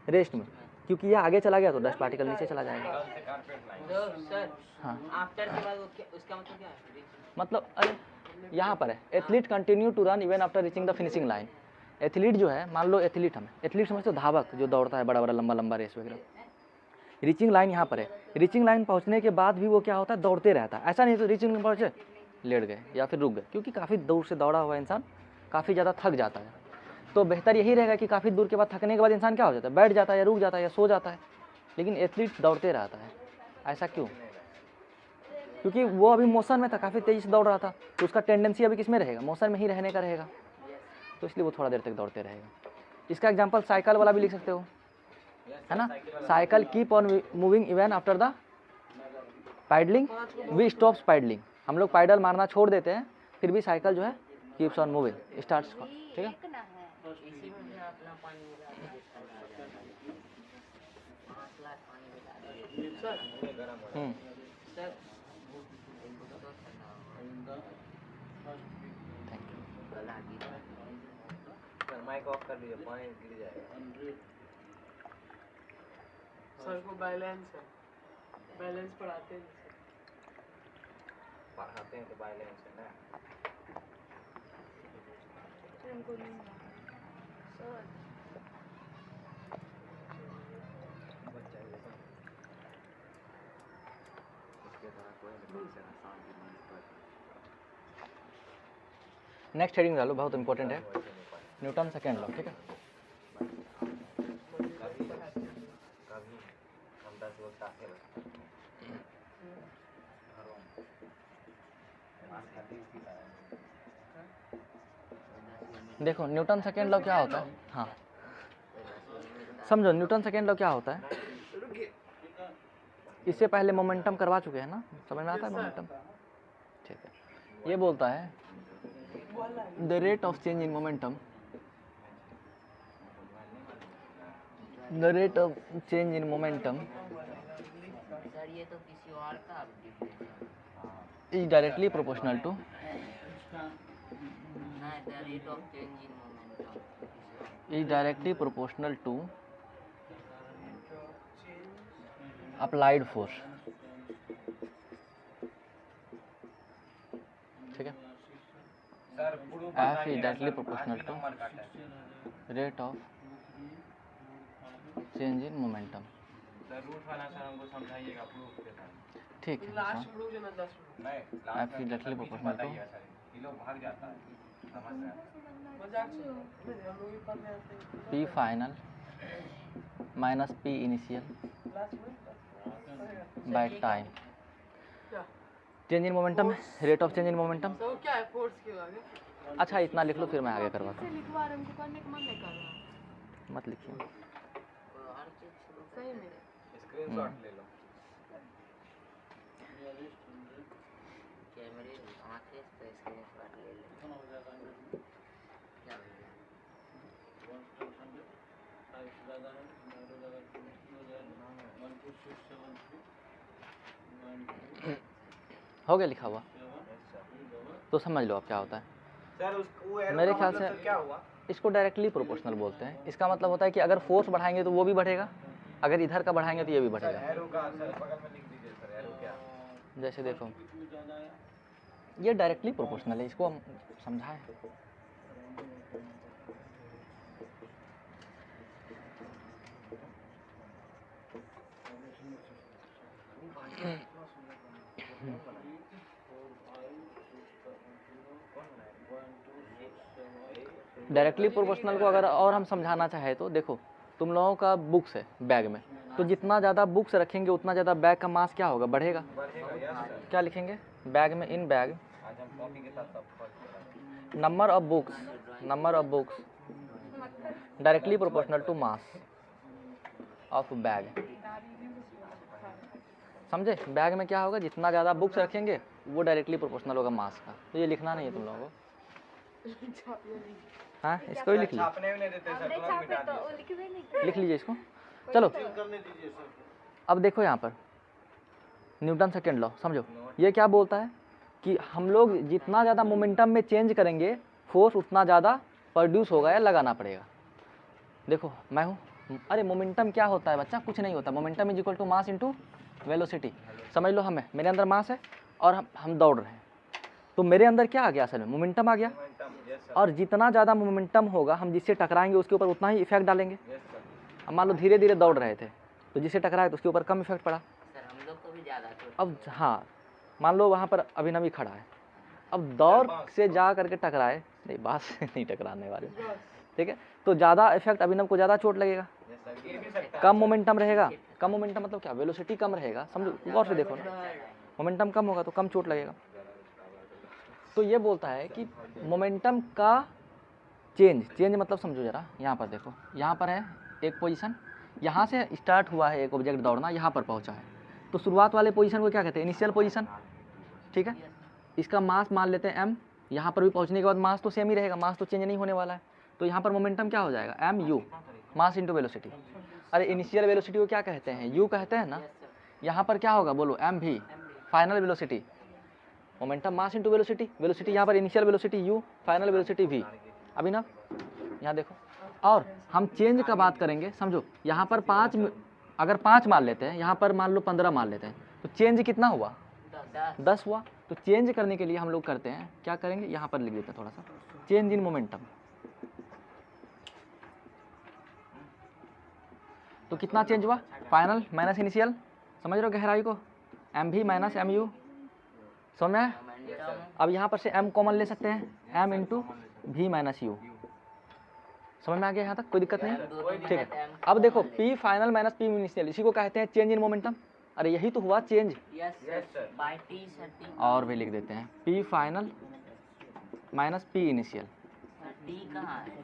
[SPEAKER 1] रेस्ट में, क्योंकि ये आगे चला गया तो डस्ट पार्टिकल नीचे चला जाएगा।
[SPEAKER 2] तो सर
[SPEAKER 1] हाँ,
[SPEAKER 2] आफ्टर के बाद वो उसका मतलब क्या है?
[SPEAKER 1] मतलब अरे यहाँ पर है, athlete continue to run even after reaching the finishing line. एथलीट जो है, मान लो एथलीट, हम एथलीट समझते हो धावक जो दौड़ता है बड़ा बड़ा लंबा लंबा रेस वगैरह। रीचिंग लाइन यहाँ पर है, रीचिंग लाइन पहुँचने के बाद भी वो क्या होता है, दौड़ते रहता है। ऐसा नहीं तो रीचिंग लाइन पहुँचे लेट गए या फिर रुक गए, क्योंकि काफ़ी दूर से दौड़ा हुआ इंसान काफ़ी ज़्यादा थक जाता है। तो बेहतर यही रहेगा कि काफ़ी दूर के बाद, थकने के बाद इंसान क्या हो जाता है, बैठ जाता है या रुक जाता है या सो जाता है। लेकिन एथलीट दौड़ते रहता है। ऐसा क्यों? क्योंकि वो अभी मोशन में था, काफ़ी तेज़ी से दौड़ रहा था, तो उसका टेंडेंसी अभी किस में रहेगा, मोशन में ही रहने का रहेगा, तो इसलिए वो थोड़ा देर तक दौड़ते रहेगा। इसका एग्जांपल साइकिल वाला भी लिख सकते हो, है ना। Cycle keep on moving even after the pedalling we stops pedalling. हम लोग पैडल मारना छोड़ देते हैं, फिर भी साइकिल जो है कीप्स ऑन मूविंग स्टार्ट्स। ठीक है,
[SPEAKER 4] देखना है।
[SPEAKER 2] इसी में भी अपना पानी मिला के करना है। 5 ग्लास पानी मिला दीजिए। सर
[SPEAKER 3] सर
[SPEAKER 2] तो ठंडा होगा।
[SPEAKER 1] Thank you.
[SPEAKER 2] गला गिरा।
[SPEAKER 3] सर माइक ऑफ कर दीजिए, पानी गिर जाएगा।
[SPEAKER 5] सर को बैलेंस है, बैलेंस पढ़ाते हैं जैसे।
[SPEAKER 3] पढ़ाते हैं तो बैलेंस है ना।
[SPEAKER 4] हमको नहीं है सर।
[SPEAKER 3] बच्चा जैसा उसके द्वारा कोई भी से आसान की
[SPEAKER 1] नेक्स्ट हेडिंग डालो, बहुत इंपॉर्टेंट है, न्यूटन सेकेंड लॉ। ठीक है,
[SPEAKER 3] कभी हम 10 लोग साथ में
[SPEAKER 1] देखो न्यूटन सेकेंड लॉ क्या होता है। हाँ, समझो न्यूटन सेकेंड लॉ क्या होता है। इससे पहले मोमेंटम करवा चुके हैं ना, समझ में आता है मोमेंटम। ठीक है, ये बोलता है the rate of change in momentum, the rate of change in momentum
[SPEAKER 2] sir ये तो किसी और का difference
[SPEAKER 1] is directly proportional to
[SPEAKER 2] है। The rate of change in momentum
[SPEAKER 1] is directly proportional to applied force। ठीक है,
[SPEAKER 3] sir proof
[SPEAKER 1] F is directly proportional to rate of change in momentum।
[SPEAKER 3] Sir root वाला sir हमको समझाइएगा proof के साथ।
[SPEAKER 1] ठीक है,
[SPEAKER 5] लास्ट पढ़ो जो ना 10 पढ़ो।
[SPEAKER 3] नहीं
[SPEAKER 1] F is directly proportional to
[SPEAKER 3] ये लोग भाग जाता है, समझ रहे हैं।
[SPEAKER 5] मजाक से हम लोग भी पढ़ने आते हैं।
[SPEAKER 1] P final minus P initial
[SPEAKER 5] last में
[SPEAKER 1] by time।
[SPEAKER 5] क्या
[SPEAKER 1] change in momentum, rate of change in momentum.
[SPEAKER 5] तो वो क्या है फोर्स क्यों आगे?
[SPEAKER 1] अच्छा इतना लिख लो फिर मैं आगे करवाता
[SPEAKER 4] से लिखवा रहे, हमको करने का मन नहीं कर रहा।
[SPEAKER 1] हूँ, मत लिखिए।
[SPEAKER 2] हर चीज़ शुरू
[SPEAKER 4] सही में
[SPEAKER 3] स्क्रीनशॉट ले लो।
[SPEAKER 2] कैमरे आँखें तो स्क्रीनशॉट ले ले। क्या भैया?
[SPEAKER 1] हो गया लिखा हुआ, तो समझ लो अब क्या होता है।
[SPEAKER 3] सर वो एरो
[SPEAKER 1] मेरे
[SPEAKER 3] का
[SPEAKER 1] ख्याल
[SPEAKER 3] मतलब
[SPEAKER 1] से
[SPEAKER 3] सर क्या हुआ?
[SPEAKER 1] इसको डायरेक्टली प्रोपोर्शनल बोलते हैं। इसका मतलब होता है कि अगर फोर्स बढ़ाएंगे तो वो भी बढ़ेगा, अगर इधर का बढ़ाएंगे तो ये भी
[SPEAKER 3] सर
[SPEAKER 1] बढ़ेगा।
[SPEAKER 3] एरो का सर बगल में लिख दीजिए सर एरो क्या?
[SPEAKER 1] जैसे देखो ये डायरेक्टली प्रोपोर्शनल है, इसको हम समझाएं। डायरेक्टली प्रोपोर्शनल को अगर और हम समझाना चाहे तो देखो, तुम लोगों का बुक्स है बैग में, तो जितना ज़्यादा बुक्स रखेंगे उतना ज़्यादा बैग का मास क्या होगा, बढ़ेगा।
[SPEAKER 3] बढ़ेगा यस सर।
[SPEAKER 1] क्या लिखेंगे बैग में, इन बैग
[SPEAKER 3] आज हम कॉपी के साथ सब खोल के
[SPEAKER 1] number of books directly proportional to mass of bag. समझे, बैग में क्या होगा, जितना ज़्यादा बुक्स रखेंगे वो डायरेक्टली प्रोपोर्शनल होगा मास का। तो ये लिखना नहीं है तुम लोगों को, हाँ इसको ही लिख लीजिए,
[SPEAKER 3] छापने भी नहीं देते सर, तुरंत मिटा दिए।
[SPEAKER 1] लिख लीजिए इसको। चलो अब देखो यहाँ पर न्यूटन सेकेंड लॉ समझो, ये क्या बोलता है कि हम लोग जितना ज़्यादा मोमेंटम में चेंज करेंगे फोर्स उतना ज़्यादा प्रोड्यूस होगा या लगाना पड़ेगा। देखो मैं हूँ, अरे मोमेंटम क्या होता है बच्चा, कुछ नहीं होता। Momentum is equal to mass into velocity. समझ लो हमें, मेरे अंदर मास है और हम दौड़ रहे हैं, तो मेरे अंदर क्या आ गया, असल में मोमेंटम आ गया।
[SPEAKER 3] यस सर
[SPEAKER 1] और जितना ज़्यादा मोमेंटम होगा हम जिससे टकराएंगे उसके ऊपर उतना ही इफेक्ट डालेंगे।
[SPEAKER 3] Yes sir.
[SPEAKER 1] अब मान लो धीरे धीरे दौड़ रहे थे तो जिससे टकराए तो उसके ऊपर कम इफेक्ट पड़ा।
[SPEAKER 2] सर हम लोग को भी ज़्यादा चोट
[SPEAKER 1] अब हाँ मान लो वहाँ पर अभिनव ही खड़ा है, अब दौड़ से जा करके टकराए, नहीं बात से नहीं टकराने वाले, ठीक है, तो ज़्यादा इफेक्ट अभिनव को ज़्यादा चोट लगेगा।
[SPEAKER 3] यस सर गिर भी सकता है।
[SPEAKER 1] कम मोमेंटम रहेगा, कम मोमेंटम मतलब क्या, वेलोसिटी कम रहेगा। समझो गौर से देखो ना, मोमेंटम कम होगा तो कम चोट लगेगा। तो ये बोलता है कि मोमेंटम का चेंज मतलब समझो जरा, यहाँ पर देखो, यहाँ पर है एक पोजीशन, यहाँ से स्टार्ट हुआ है एक ऑब्जेक्ट दौड़ना, यहाँ पर पहुँचा है, तो शुरुआत वाले पोजीशन को क्या कहते हैं, इनिशियल पोजीशन, ठीक है। इसका मास मान लेते हैं m, यहाँ पर भी पहुँचने के बाद मास तो सेम ही रहेगा, मास तो चेंज नहीं होने वाला है, तो यहाँ पर मोमेंटम क्या हो जाएगा, m u, mass into velocity. अरे इनिशियल वेलोसिटी को क्या कहते हैं, यू कहते हैं ना, यहाँ पर क्या होगा बोलो, एम भी, final velocity, momentum mass into velocity, velocity यहाँ पर initial velocity u, final velocity v. अभी ना यहाँ देखो, और हम चेंज का बात करेंगे, समझो यहाँ पर 5, अगर 5 मान लेते हैं, यहाँ पर मान लो 15 मान लेते हैं, तो चेंज कितना हुआ, 10 हुआ। तो चेंज करने के लिए हम लोग करते हैं क्या करेंगे, यहाँ पर लिख देते हैं थोड़ा सा, चेंज इन मोमेंटम। तो कितना चेंज हुआ, फाइनल माइनस इनिशियल, समझ रहे हो गहराई को, एम भी माइनस एम यू, समझ में आया? अब यहाँ पर से m कॉमन ले सकते हैं, m into v minus you, समझ में आ गया यहाँ तक, कोई दिक्कत नहीं, ठीक है। अब देखो p final minus p initial, इसी को कहते हैं चेंज इन मोमेंटम। अरे यही तो हुआ change,
[SPEAKER 2] yes sir by t sir t
[SPEAKER 1] और भी लिख देते हैं p final minus p initial.
[SPEAKER 2] T कहाँ है?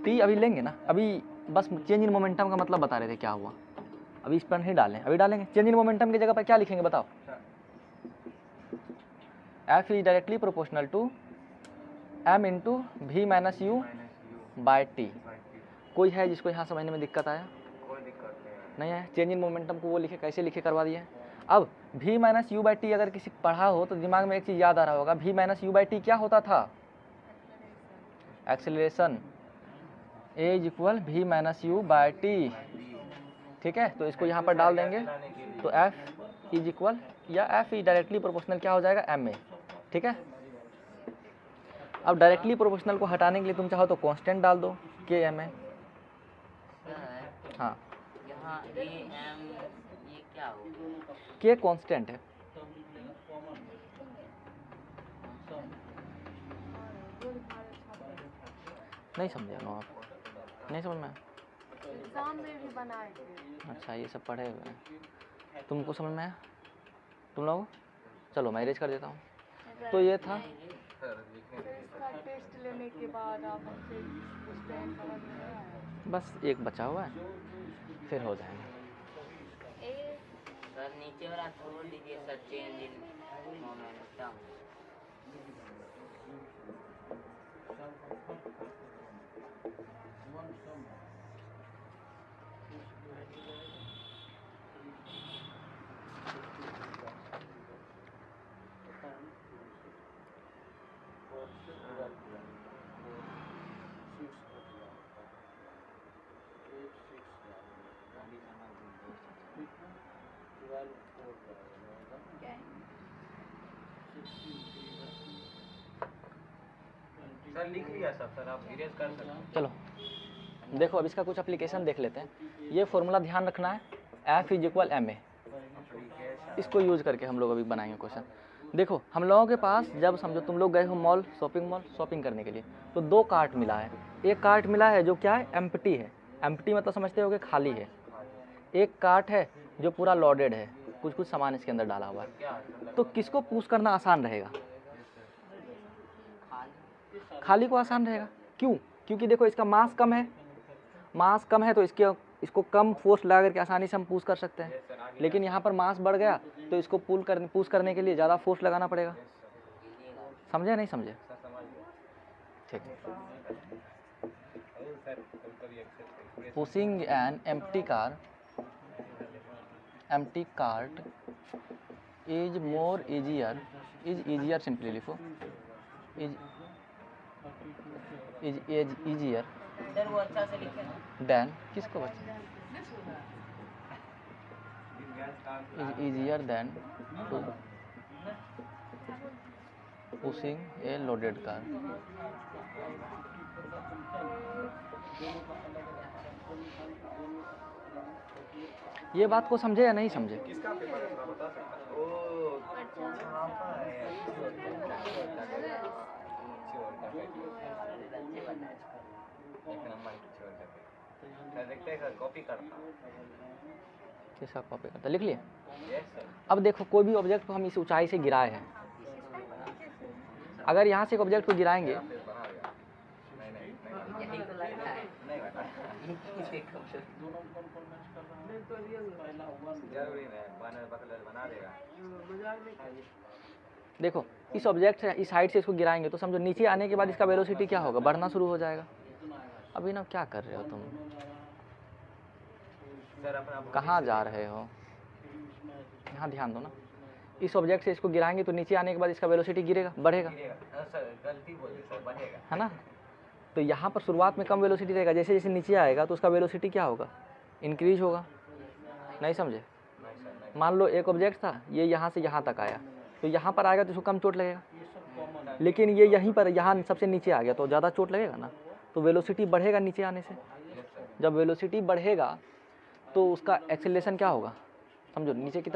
[SPEAKER 1] t अभी लेंगे ना, अभी बस चेंज इन मोमेंटम का मतलब बता रहे थे क्या हुआ, अभी इस पर नहीं डालें, अभी डालेंगे। चेंज इन मोमेंटम की जगह पर क्या लिखेंगे बताओ, f is directly proportional to m into v minus u by t. कोई है जिसको यहाँ समझने में दिक्कत आया,
[SPEAKER 3] कोई दिक्कत
[SPEAKER 1] नहीं है? चेंज इन मोमेंटम को वो लिखे, कैसे लिखे करवा दिए। अब v minus u by T अगर किसी पढ़ा हो तो दिमाग में एक चीज़ याद आ रहा होगा, v minus u by t क्या होता था, acceleration a is equal v minus u by t, ठीक है। तो इसको यहाँ पर डाल देंगे तो f इज इक्वल, या f इज डायरेक्टली प्रोपोर्शनल क्या हो जाएगा, m ए, ठीक है। अब डायरेक्टली प्रोपोर्शनल को हटाने के लिए तुम चाहो तो कांस्टेंट डाल दो के एम ए,
[SPEAKER 2] सर
[SPEAKER 1] हाँ
[SPEAKER 2] यहाँ ए एम ये क्या होगा?
[SPEAKER 1] के कांस्टेंट है, नहीं समझे ना आप, नहीं समझ में आया?
[SPEAKER 4] एग्जाम में भी बनाए थे।
[SPEAKER 1] अच्छा ये सब पढ़े हुए हैं, तुमको समझ में आया तुम लोग? चलो मैं इरेज कर देता हूँ। तो ये था,
[SPEAKER 3] सर लिखने
[SPEAKER 4] फिर इसका टेस्ट लेने के बाद आप हमसे पूछते हैं समझ में नहीं आया।
[SPEAKER 1] बस एक बचा हुआ है, फिर हो जाएगा।
[SPEAKER 2] सर नीचे वाला छोड़ दीजिए sir, change in momentum.
[SPEAKER 3] Sir लिख लिया सब सर, आप इरेज कर सकते हैं।
[SPEAKER 1] चलो देखो अब इसका कुछ एप्लीकेशन देख लेते हैं। ये फॉर्मूला ध्यान रखना है, F = ma। इसको यूज करके हम लोग अभी बनाएंगे क्वेश्चन। देखो हम लोगों के पास जब समझो तुम लोग गए हो मॉल शॉपिंग करने के लिए, तो 2 कार्ट मिला है। एक कार्ट मिला है जो क्या है, एम्प्टी है। एम्प्टी मतलब समझते हो कि खाली है। एक कार्ट है जो पूरा लोडेड है, कुछ कुछ सामान इसके अंदर डाला हुआ है। तो किसको पुश करना आसान रहेगा? खाली को आसान रहेगा। क्यों? क्योंकि देखो इसका मास कम है, मास कम है तो इसको कम फोर्स लगा करके आसानी से हम पुश कर सकते हैं। लेकिन यहाँ पर मास बढ़ गया तो इसको पुश करने के लिए ज़्यादा फोर्स लगाना पड़ेगा। समझे नहीं समझे? ठीक। Pushing an empty cart is more easier simply लिखो, इज ईजियर
[SPEAKER 2] सर वो अच्छा से लिखे ना।
[SPEAKER 1] देन, किसको बचा, is easier than to pushing a loaded car. ये बात को समझे या नहीं समझे?
[SPEAKER 3] किसका पेपर है थोड़ा बता सकता है? ओ कहाँ पर है? एक नंबर छोड़ कर सर देखते हैं सर, कॉपी करता हूँ।
[SPEAKER 1] किसका कॉपी करता, लिख लिए?
[SPEAKER 3] Yes sir.
[SPEAKER 1] अब देखो कोई भी ऑब्जेक्ट को हम इस ऊंचाई से गिराए हैं, अगर यहाँ से एक ऑब्जेक्ट को गिराएंगे,
[SPEAKER 3] फिर बना दिया। नहीं
[SPEAKER 2] यही तो लगता है।
[SPEAKER 3] नहीं बना। जरूरी नहीं, बना देगा।
[SPEAKER 1] देखो इस ऑब्जेक्ट से इस हाइट से इसको गिराएंगे तो समझो नीचे आने के बाद इसका वेलोसिटी क्या होगा, बढ़ना शुरू हो जाएगा। अभी ना क्या कर रहे हो तुम,
[SPEAKER 3] सर अपना
[SPEAKER 1] कहाँ जा रहे हो? यहाँ ध्यान दो ना। इस ऑब्जेक्ट से इसको गिराएंगे तो नीचे आने के बाद इसका वेलोसिटी बढ़ेगा,
[SPEAKER 3] सर गलती बोली सर, बढ़ेगा
[SPEAKER 1] है ना? तो यहाँ पर शुरुआत में कम वेलोसिटी रहेगा, जैसे जैसे नीचे आएगा तो उसका वेलोसिटी क्या होगा, इंक्रीज होगा। नहीं समझे? मान लो एक ऑब्जेक्ट था, ये यहाँ से यहाँ तक आया, तो यहाँ पर आएगा तो इसको कम चोट लगेगा, लेकिन ये यहीं पर यहाँ सबसे नीचे आ गया तो ज़्यादा चोट लगेगा ना। तो वेलोसिटी बढ़ेगा नीचे आने से। जब वेलोसिटी बढ़ेगा तो उसका एक्सेलरेशन क्या होगा, समझो नीचे की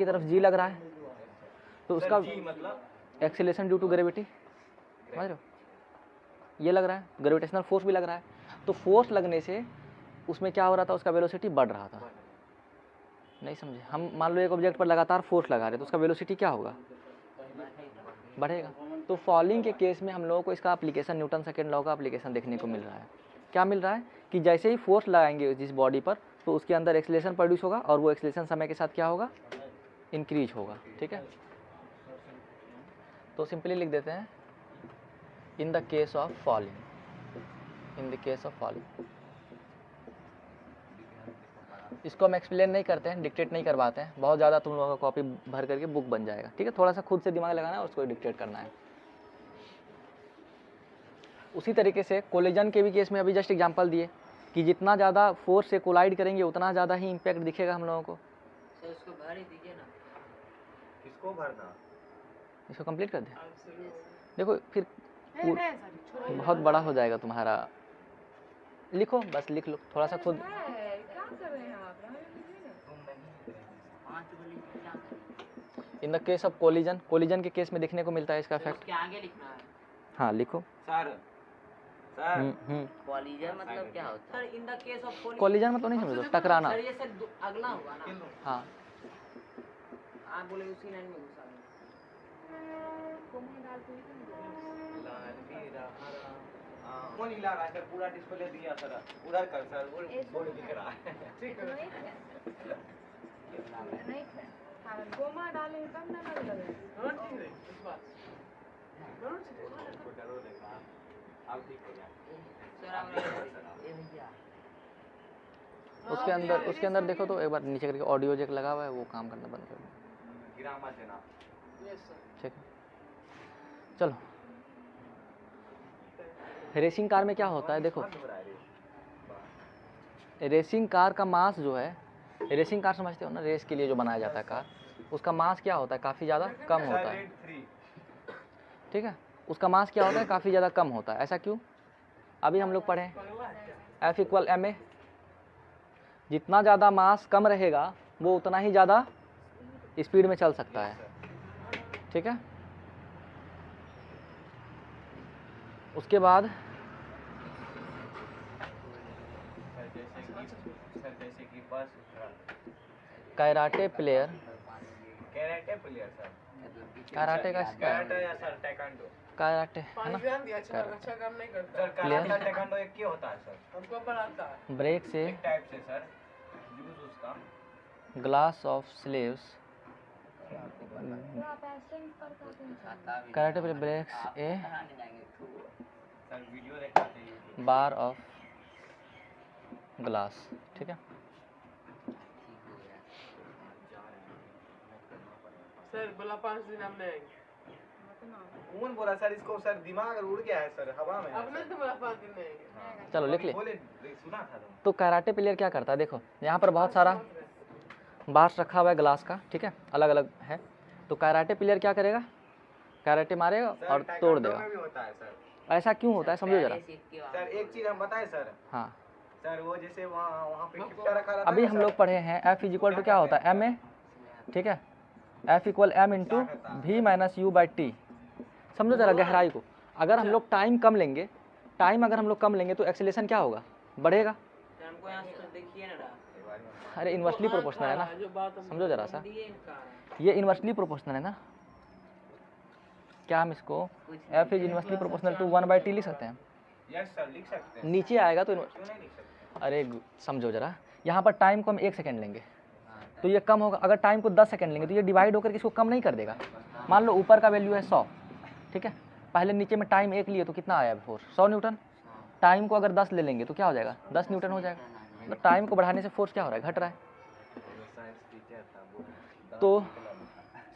[SPEAKER 1] तरफ जी लग रहा है तो उसका
[SPEAKER 3] मतलब
[SPEAKER 1] एक्सेलरेशन ड्यू टू ग्रेविटी, समझ रहे हो? ये लग रहा है, ग्रेविटेशनल फोर्स भी लग रहा है। तो फोर्स लगने से उसमें क्या हो रहा था, उसका वेलोसिटी बढ़ रहा था। नहीं समझे? हम मान लो एक ऑब्जेक्ट पर लगातार फोर्स लगा रहे तो उसका वेलोसिटी क्या होगा, बढ़ेगा। तो फॉलिंग के केस में हम लोगों को इसका एप्लीकेशन, न्यूटन सेकेंड लॉ का एप्लीकेशन देखने को मिल रहा है। क्या मिल रहा है कि जैसे ही फोर्स लगाएंगे जिस बॉडी पर तो उसके अंदर एक्सेलरेशन प्रोड्यूस होगा और वो एक्सेलरेशन समय के साथ क्या होगा, इंक्रीज होगा। ठीक है, तो सिंपली लिख देते हैं in the case of falling, इसको हम एक्सप्लेन नहीं करते हैं, डिक्टेट नहीं करवाते हैं, बहुत ज़्यादा तुम लोगों का कॉपी भर करके बुक बन जाएगा। ठीक है, थोड़ा सा खुद से दिमाग लगाना है और उसको डिक्टेट करना है। उसी तरीके से कोलिजन के भी केस में अभी जस्ट एग्जांपल दिए कि जितना ज़्यादा फोर्स से कोलाइड करेंगे उतना ज़्यादा ही इम्पैक्ट दिखेगा हम लोगों को।
[SPEAKER 2] सर उसको भर ही दीजिए ना।
[SPEAKER 3] किसको भरना?
[SPEAKER 1] इसको कंप्लीट कर दे। देखो फिर बहुत बड़ा हो जाएगा तुम्हारा, लिखो बस, लिख लो थोड़ा सा खुद। In the case of collision के केस में देखने को मिलता है इसका इफेक्ट।
[SPEAKER 2] उसके आगे लिखना है।
[SPEAKER 1] हाँ लिखो।
[SPEAKER 3] सर
[SPEAKER 2] कॉलिजन मतलब क्या होता है? Sir in the case of
[SPEAKER 1] collision मतलब नहीं समझो, टकराना।
[SPEAKER 2] सर ये सर अगला हुआ ना।
[SPEAKER 1] हाँ
[SPEAKER 5] आप बोले उसी लाइन में घुसा दो।
[SPEAKER 3] लाल हीरा हरा कौन हिला रहा है सर? पूरा डिस्प्ले दिया सर, उधर कर सर, वो बोर्ड दिख रहा है।
[SPEAKER 5] ठीक है
[SPEAKER 4] गोमा डाले तब ना लगे
[SPEAKER 5] हाँ ठीक है इस बात
[SPEAKER 3] उसको डरो देखा, अब ठीक हो गया।
[SPEAKER 2] सर आप ये भैया
[SPEAKER 1] उसके अंदर देखो तो एक बार नीचे करके ऑडियो जैक लगा हुआ है, वो काम करना बंद कर दो।
[SPEAKER 3] गिरा मत देना।
[SPEAKER 5] यस सर
[SPEAKER 1] ठीक है, चलो। रेसिंग कार में क्या होता है देखो,
[SPEAKER 3] बंद हो रहा है रे।
[SPEAKER 1] रेसिंग कार का मास जो है, रेसिंग कार समझते हो ना, रेस के लिए जो बनाया जाता है कार, उसका मास क्या होता है? काफ़ी ज़्यादा कम होता है, ठीक है। उसका मास क्या होता है? काफ़ी ज़्यादा कम होता है। ऐसा क्यों? अभी हम लोग पढ़े F = ma। जितना ज़्यादा मास कम रहेगा वो उतना ही ज़्यादा स्पीड में चल सकता है, ठीक है। उसके बाद
[SPEAKER 3] सर जैसे कि बस
[SPEAKER 1] karate player,
[SPEAKER 3] karate player sir,
[SPEAKER 1] karate का
[SPEAKER 3] कैरेटे या सर टेक्वांडो?
[SPEAKER 1] कराटे है
[SPEAKER 5] पानी
[SPEAKER 1] ना।
[SPEAKER 5] ध्यान दिया अच्छा काम नहीं करता
[SPEAKER 3] सर कराटे और टेक्वांडो एक ही होता है सर,
[SPEAKER 5] हमको पढ़ाता है
[SPEAKER 1] ब्रेक से
[SPEAKER 3] एक टाइप से सर, यूज उसका।
[SPEAKER 1] Glass of sleeves, karate player breaks a
[SPEAKER 2] पढ़ाने जाएंगे तो
[SPEAKER 3] सर वीडियो देखना चाहिए।
[SPEAKER 1] बार ऑफ ग्लास, ठीक है।
[SPEAKER 5] सर बोला 5 दिन हम नहीं आएंगे
[SPEAKER 3] कौन बोला सर इसको? सर दिमाग उड़ गया है सर, हवा में है
[SPEAKER 5] अब
[SPEAKER 3] सर।
[SPEAKER 5] नहीं तो बोला 5 दिन नहीं आएंगे
[SPEAKER 1] चलो लिख ले।
[SPEAKER 3] बोले सुना था तुम।
[SPEAKER 1] तो कराटे प्लेयर क्या करता है देखो, यहाँ पर बहुत सारा बार्स रखा हुआ है ग्लास का, ठीक है, अलग अलग है। तो कराटे प्लेयर क्या करेगा? कराटे मारेगा
[SPEAKER 3] सर,
[SPEAKER 1] और
[SPEAKER 3] taekwondo
[SPEAKER 1] तोड़ देगा।
[SPEAKER 3] में भी होता है सर।
[SPEAKER 1] ऐसा क्यों होता है समझो जरा।
[SPEAKER 2] पहले सीख के
[SPEAKER 3] सर एक चीज हम बताएं सर,
[SPEAKER 1] हाँ,
[SPEAKER 3] सर वो जैसे वहाँ पे खिट्टा रखा रहता
[SPEAKER 1] अभी
[SPEAKER 3] है
[SPEAKER 1] हम
[SPEAKER 3] ना
[SPEAKER 1] लोग
[SPEAKER 3] सर,
[SPEAKER 1] पढ़े हैं F = क्या होता है? ma, ठीक है। F = m × v - u/t। समझो जरा गहराई को। अगर हम लोग टाइम कम लेंगे, तो एक्सेलेरेशन क्या होगा? बढ़ेगा।
[SPEAKER 2] हमको यहाँ से देखिए ना
[SPEAKER 1] अरे इन्वर्सली प्रोपोर्शनल है ना,
[SPEAKER 5] जो बात हम
[SPEAKER 1] समझो जरा सा।
[SPEAKER 5] दिए इनका
[SPEAKER 1] ये इन्वर्सली प्रोपोर्शनल है ना, क्या हम इसको F = inversely proportional to 1/t लिख सकते हैं?
[SPEAKER 3] यस सर लिख सकते हैं।
[SPEAKER 1] नीचे आएगा तो
[SPEAKER 3] क्यों नहीं लिख सकते?
[SPEAKER 1] अरे समझो जरा, यहाँ पर टाइम को हम 1 सेकेंड लेंगे तो ये कम होगा। अगर टाइम को 10 सेकेंड लेंगे तो ये डिवाइड होकर इसको कम नहीं कर देगा। मान लो ऊपर का वैल्यू है 100, ठीक है। पहले नीचे में टाइम 1 लिए तो कितना आया? Force 100 Newton. टाइम को अगर 10 ले लेंगे तो क्या हो जाएगा? 10 न्यूटन हो जाएगा। तो टाइम को बढ़ाने से फोर्स क्या हो रहा है? घट रहा है।
[SPEAKER 3] साइंस टीचर था वो
[SPEAKER 1] तो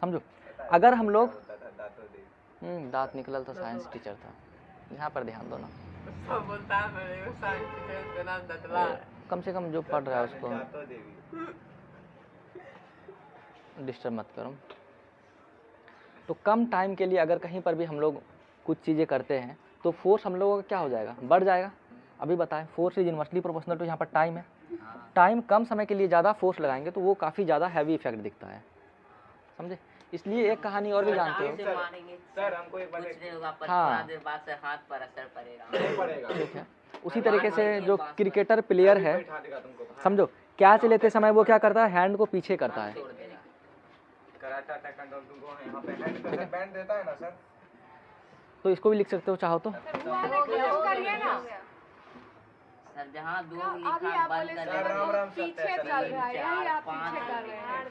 [SPEAKER 1] समझो, अगर हम लोग
[SPEAKER 3] होता था दांतों दे।
[SPEAKER 1] दांत निकलल तो साइंस टीचर था, यहाँ पर ध्यान दो ना।
[SPEAKER 5] सब बोलता है मेरे साइंस टीचर का नाम दतला है
[SPEAKER 1] कम से कम जो पढ़ रहा है उसको
[SPEAKER 3] दांतों देवी।
[SPEAKER 1] डिस्टर्ब मत करो। तो कम टाइम के लिए अगर कहीं पर भी हम लोग कुछ चीज़ें करते हैं तो फोर्स हम लोगों का क्या हो जाएगा? बढ़ जाएगा। अभी बताएं, force is inversely proportional to, यहाँ पर टाइम है। टाइम कम समय के लिए ज़्यादा फोर्स लगाएंगे तो वो काफ़ी ज़्यादा हैवी इफेक्ट दिखता है, समझे। इसलिए एक कहानी और भी जानते हो,
[SPEAKER 2] से मारेंगे
[SPEAKER 3] सर हमको एक बात
[SPEAKER 2] कुछ नहीं होगा, पर
[SPEAKER 1] हाँ।
[SPEAKER 2] थोड़ा देर बाद से हाथ पर असर पड़ेगा।
[SPEAKER 3] नहीं पड़ेगा।
[SPEAKER 1] ठीक है। उसी तरीके से जो क्रिकेटर प्लेयर है,
[SPEAKER 3] बैठा देगा तुमको।
[SPEAKER 1] समझो कैच लेते समय वो क्या करता है? हैंड को पीछे करता है।
[SPEAKER 2] तोड़ देगा।
[SPEAKER 3] कराटा टेक्वांडो तुमको यहाँ पे हैंड पे सर बैंड देता है ना सर।
[SPEAKER 1] तो इसको भी लिख सकते हो चाहो तो।
[SPEAKER 4] करिए ना
[SPEAKER 2] सर जहाँ दो
[SPEAKER 4] अभी
[SPEAKER 2] लिखा
[SPEAKER 4] आप
[SPEAKER 2] बंद
[SPEAKER 4] बोले
[SPEAKER 2] कर
[SPEAKER 3] सर,
[SPEAKER 2] देगा।
[SPEAKER 3] राम राम सर,
[SPEAKER 4] पीछे
[SPEAKER 3] सर,
[SPEAKER 4] चल रहा है, यही आप
[SPEAKER 2] चार,
[SPEAKER 4] पीछे
[SPEAKER 2] पाँच
[SPEAKER 4] कर रहे हैं।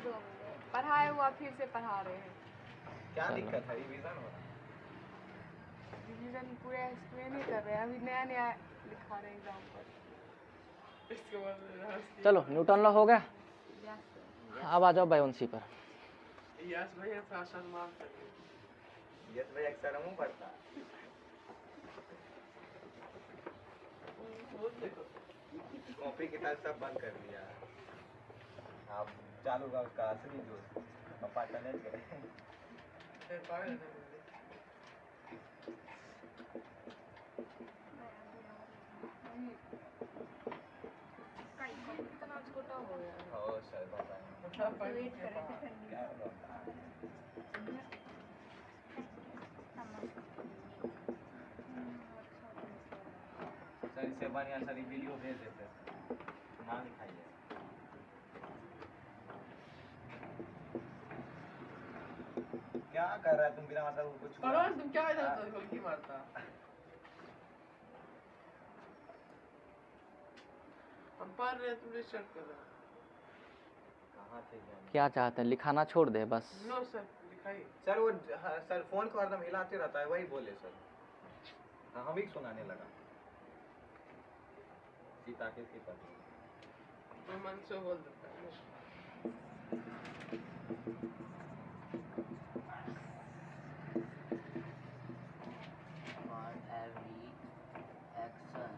[SPEAKER 4] पढ़ाए हुआ फिर से पढ़ा रहे हैं।
[SPEAKER 3] क्या
[SPEAKER 1] चलो।
[SPEAKER 3] दिक्कत है? रिवीजन हो रहा है।
[SPEAKER 4] रिवीजन पूरा एक्सप्लेन ही कर रहे हैं, अभी नया नया लिखा रहे हैं एग्जाम पर।
[SPEAKER 5] इसके बाद
[SPEAKER 1] चलो न्यूटन लॉ हो गया। अब आ जाओ बायोन्सी पर।
[SPEAKER 5] यस भैया थोड़ा सम्मान करिए
[SPEAKER 3] यस भाई अक्सर मुंह पड़ता है। कॉपी किताब सब बंद कर दिया। आप चालू का उसका असली दोस्त पापा चले गए।
[SPEAKER 5] फिर पागल है
[SPEAKER 4] कितना छोटा हो गया है।
[SPEAKER 3] ओ सर बताएं
[SPEAKER 5] सब पढ़
[SPEAKER 3] क्या होता है। सर इससे बढ़िया सर वीडियो भेज देते ना दिखाइए। क्या कर रहा है तुम बिना मतलब कुछ
[SPEAKER 5] करो तुम क्या इधर तो गोलकी मारता हम पढ़ रहे तुम रिसर्च कर रहे
[SPEAKER 3] कहाँ थे जाने?
[SPEAKER 1] क्या चाहते हैं, लिखाना छोड़ दे बस।
[SPEAKER 5] नो सर दिखाइए
[SPEAKER 3] सर वो हाँ, सर फोन को हरदम हिलाते रहता है, वही बोले सर। हाँ, हम ही सुनाने लगा। सीता किसके पति?
[SPEAKER 5] मैं मन से बोल देता हूँ
[SPEAKER 2] For every action,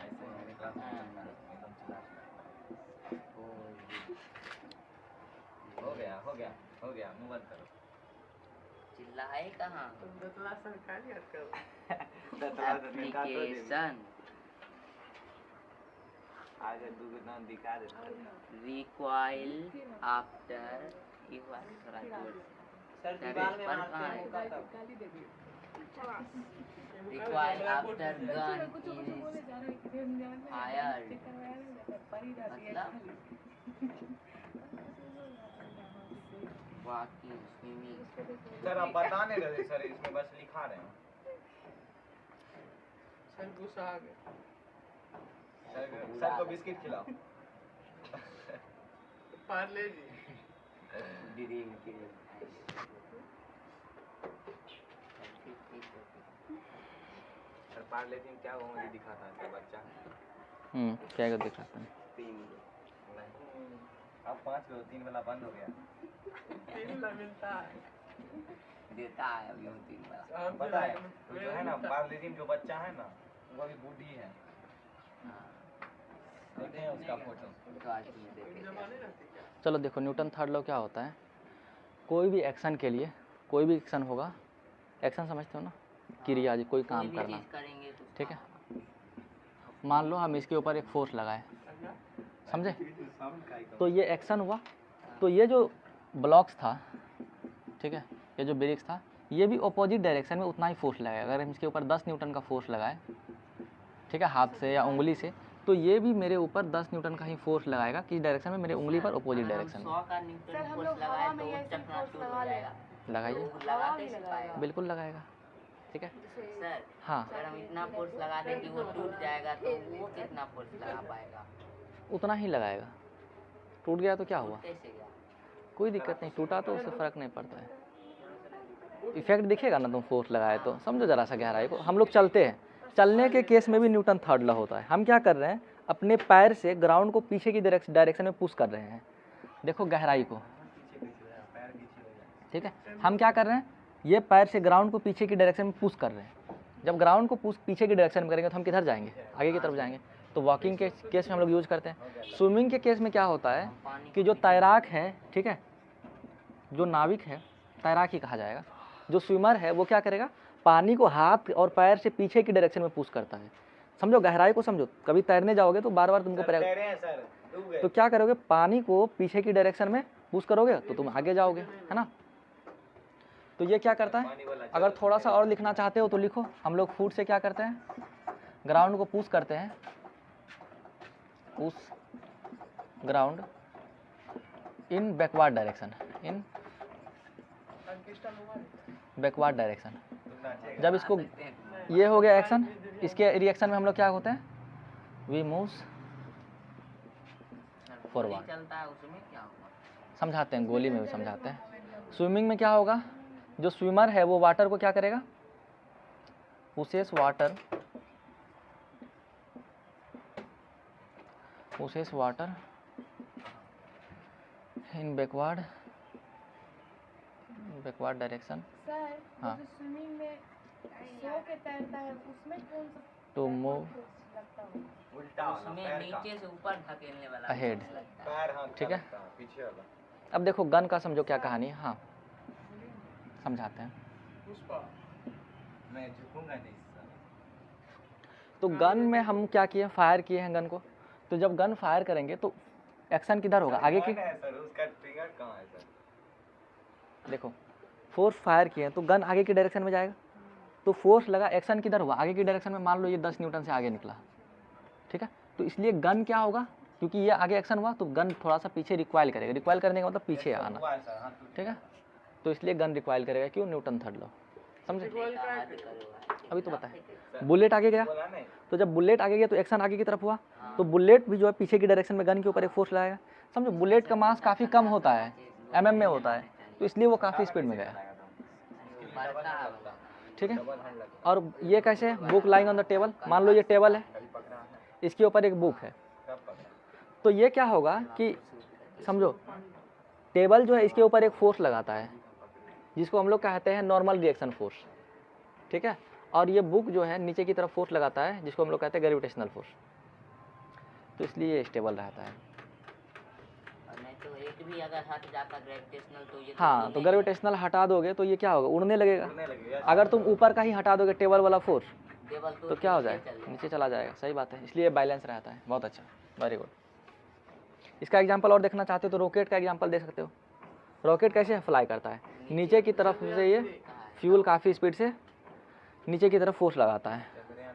[SPEAKER 3] ऐसे मेरे क्लास में चलता है, एकदम चिल्लाता है। हो गया, मुंह बंद करो।
[SPEAKER 2] चिल्लाए कहाँ?
[SPEAKER 5] तुम दतला सरकारी हट करो
[SPEAKER 2] एप्लीकेशन
[SPEAKER 3] आगे दूसरे नाम दिखा देता है।
[SPEAKER 2] रिक्वाइल आफ्टर थोड़ा जोर
[SPEAKER 3] सर
[SPEAKER 2] दीवार में मारते हैं recoil after gun is fired मतलब वॉकिंग स्विमिंग
[SPEAKER 3] सर आप बता नहीं रहे सर, इसमें बस लिखा रहे हैं।
[SPEAKER 5] सर गुस्सा आ गया
[SPEAKER 3] सर को बिस्किट खिलाओ।
[SPEAKER 5] पार्ले जी
[SPEAKER 2] ड्रीम के
[SPEAKER 3] सर पार्ले जी क्या कॉमेडी दिखाता है सर बच्चा?
[SPEAKER 1] क्या कर दिखाते हैं?
[SPEAKER 3] 3 अब 5 को 3 वाला बंद हो गया।
[SPEAKER 5] 3 मिलता है
[SPEAKER 2] देता है अभी हम 3 बार
[SPEAKER 5] हम
[SPEAKER 3] पता है तो जो है ना पार्ले जी जो बच्चा है ना वो अभी बूढ़ी है। देखते हैं उसका फोटो।
[SPEAKER 2] तो आज नहीं देते
[SPEAKER 5] जमाने रहती क्या
[SPEAKER 1] चलो देखो, न्यूटन थर्ड लॉ क्या होता है। कोई भी एक्शन के लिए कोई भी एक्शन होगा, एक्शन समझते हो ना, क्रिया कोई काम
[SPEAKER 2] कोई भी
[SPEAKER 1] करना,
[SPEAKER 2] चीज करेंगे तो
[SPEAKER 1] ठीक है। मान लो हम इसके ऊपर एक फोर्स लगाए, समझे, तो ये एक्शन हुआ। तो ये जो ब्लॉक्स था, ठीक है, ये जो ब्रिक्स था, ये भी अपोजिट डायरेक्शन में उतना ही फोर्स लगाएगा। अगर हम इसके ऊपर 10 न्यूटन का फोर्स लगाए, ठीक है, हाथ से या उंगली से, तो ये भी मेरे ऊपर 10 न्यूटन का ही फोर्स लगाएगा। किस डायरेक्शन में? मेरे उंगली पर अपोजिट डायरेक्शन में।
[SPEAKER 2] 100 का
[SPEAKER 4] सर,
[SPEAKER 2] न्यूटन
[SPEAKER 4] हम
[SPEAKER 2] फोर्स
[SPEAKER 4] लोग
[SPEAKER 2] लगाए
[SPEAKER 4] हवा
[SPEAKER 2] तो
[SPEAKER 4] में
[SPEAKER 2] वो
[SPEAKER 4] ऐसे
[SPEAKER 2] चकना
[SPEAKER 4] फोर्स
[SPEAKER 2] चूर
[SPEAKER 4] लगा
[SPEAKER 2] हो
[SPEAKER 4] ले।
[SPEAKER 2] जाएगा।
[SPEAKER 1] लगाइए,
[SPEAKER 2] तो
[SPEAKER 4] हवा
[SPEAKER 2] लगाते
[SPEAKER 4] भी
[SPEAKER 2] से
[SPEAKER 4] लगाएगा।
[SPEAKER 2] पाएगा।
[SPEAKER 1] बिल्कुल लगाएगा, ठीक है।
[SPEAKER 2] सर
[SPEAKER 1] हाँ,
[SPEAKER 2] अगर हम इतना फोर्स लगा दें कि वो टूट जाएगा तो वो कितना फोर्स लगा पाएगा?
[SPEAKER 1] उतना ही लगाएगा। टूट गया तो क्या हुआ?
[SPEAKER 2] कैसे गया?
[SPEAKER 1] कोई दिक्कत नहीं, टूटा तो उससे फ़र्क नहीं पड़ता है। इफेक्ट दिखेगा ना तुम फोर्स लगाए तो। समझो ज़रा सा गहराई को। हम लोग चलते हैं, चलने के केस में भी न्यूटन थर्ड लॉ होता है। हम क्या कर रहे हैं, अपने पैर से ग्राउंड को पीछे की डायरेक्शन में पुश कर रहे हैं। देखो गहराई को, ठीक है। हम क्या कर रहे हैं, ये पैर से ग्राउंड को पीछे की डायरेक्शन में पुश कर रहे हैं। जब ग्राउंड को पुश पीछे की डायरेक्शन में करेंगे तो हम किधर जाएंगे? आगे की तरफ जाएंगे। तो वॉकिंग के केस में हम लोग यूज़ करते हैं। स्विमिंग के केस में क्या होता है कि जो तैराक है, ठीक है, जो नाविक है, तैराक ही कहा जाएगा। जो स्विमर है वो क्या करेगा, पानी को हाथ और पैर से पीछे की डायरेक्शन में पुश करता है। समझो गहराई को, समझो। कभी तैरने जाओगे तो बार बार तुमको तो क्या करोगे, पानी को पीछे की डायरेक्शन में पुश करोगे तो तुम आगे जाओगे, है ना। तो ये क्या करता है, अगर थोड़ा सा और लिखना चाहते हो तो लिखो। हम लोग फुट से क्या करते हैं, ग्राउंड को पुश करते हैं, push ground in backward direction, in backward direction. जब इसको ये हो गया एक्शन, इसके रिएक्शन में हम लोग क्या होते हैं, वी मूव्स फॉरवर्ड।
[SPEAKER 2] चलता है उसमें क्या होगा?
[SPEAKER 1] समझाते हैं, गोली में भी समझाते हैं। स्विमिंग में क्या होगा, जो स्विमर है वो वाटर को क्या करेगा, pushes water, pushes water in backward direction
[SPEAKER 4] sir,
[SPEAKER 1] हाँ।
[SPEAKER 4] जो स्विमिंग में सो के तैरता है उसमें कौन सा
[SPEAKER 1] टू मूव
[SPEAKER 4] लगता है?
[SPEAKER 3] उल्टा वाला
[SPEAKER 2] उसमें
[SPEAKER 3] पैर का
[SPEAKER 2] नीचे से ऊपर धकेलने वाला
[SPEAKER 1] Ahead।
[SPEAKER 2] फोर्स लगता है।
[SPEAKER 3] पैर, हाँ
[SPEAKER 1] ठीक है।
[SPEAKER 3] पीछे वाला।
[SPEAKER 1] अब देखो गन का समझो क्या कहानी है। हाँ, समझाते हैं।
[SPEAKER 5] पुष्पा
[SPEAKER 3] मैं झुकूंगा नहीं सर।
[SPEAKER 1] तो गन में हम क्या किए, फायर किए हैं गन को। तो जब गन फायर करेंगे तो एक्शन किधर होगा, आगे की।
[SPEAKER 3] है सर, उसका ट्रिगर कहाँ है सर?
[SPEAKER 1] देखो फोर्स फायर किए हैं तो गन आगे की डायरेक्शन में जाएगा। तो फोर्स लगा, एक्शन किधर हुआ, आगे की डायरेक्शन में। मान लो ये 10 न्यूटन से आगे निकला, ठीक है। तो इसलिए गन क्या होगा, क्योंकि ये आगे एक्शन हुआ तो गन थोड़ा सा पीछे रिक्वाइल करेगा, रिक्वाइल करने का मतलब पीछे आना,
[SPEAKER 3] हुआ है सर, हाँ टूट
[SPEAKER 1] ठीक है। तो इसलिए गन रिक्वाइल करेगा, क्यों, न्यूटन थर्ड लॉ, समझे।
[SPEAKER 5] रिकॉल का
[SPEAKER 1] अभी तो पता है, बुलेट आगे गया
[SPEAKER 3] बोला नहीं
[SPEAKER 1] तो जब बुलेट आगे गया तो एक्शन आगे की तरफ हुआ, तो बुलेट भी जो है पीछे की डायरेक्शन में गन के ऊपर एक फोर्स लगाएगा, समझो। बुलेट का मास काफ़ी कम होता है, mm में होता है, तो इसलिए वो काफ़ी स्पीड में गया, ठीक है।
[SPEAKER 3] डबल हैंड लगा
[SPEAKER 1] और ये कैसे, book lying on the table, मान लो ये टेबल है,
[SPEAKER 3] कभी पकड़ा है
[SPEAKER 1] इसके ऊपर एक बुक है,
[SPEAKER 3] कब पकड़ा
[SPEAKER 1] तो ये क्या होगा कि समझो टेबल जो है इसके ऊपर एक फोर्स लगाता है जिसको हम लोग कहते हैं नॉर्मल रिएक्शन फोर्स, ठीक है। और ये बुक जो है नीचे की तरफ फोर्स लगाता है जिसको हम लोग कहते हैं ग्रेविटेशनल फोर्स, तो इसलिए ये स्टेबल रहता है।
[SPEAKER 2] और नहीं तो एक भी अगर हट जाता ग्रेविटेशनल तो ये
[SPEAKER 1] हाँ, तो ग्रेविटेशनल हटा दोगे तो ये क्या होगा, उड़ने लगेगा।
[SPEAKER 3] उड़ने लगेगा
[SPEAKER 1] अगर तुम ऊपर का ही हटा दोगे टेबल वाला फोर्स
[SPEAKER 2] टेबल
[SPEAKER 1] तो क्या हो जाएगा, नीचे चला जाएगा, सही बात है, इसलिए बैलेंस रहता है। बहुत अच्छा, वेरी गुड। इसका एग्जांपल और देखना चाहते हो तो रॉकेट का एग्जांपल दे सकते हो। रॉकेट कैसे फ्लाई करता है, नीचे की तरफ से ये फ्यूल काफ़ी स्पीड से नीचे की तरफ फोर्स लगाता है,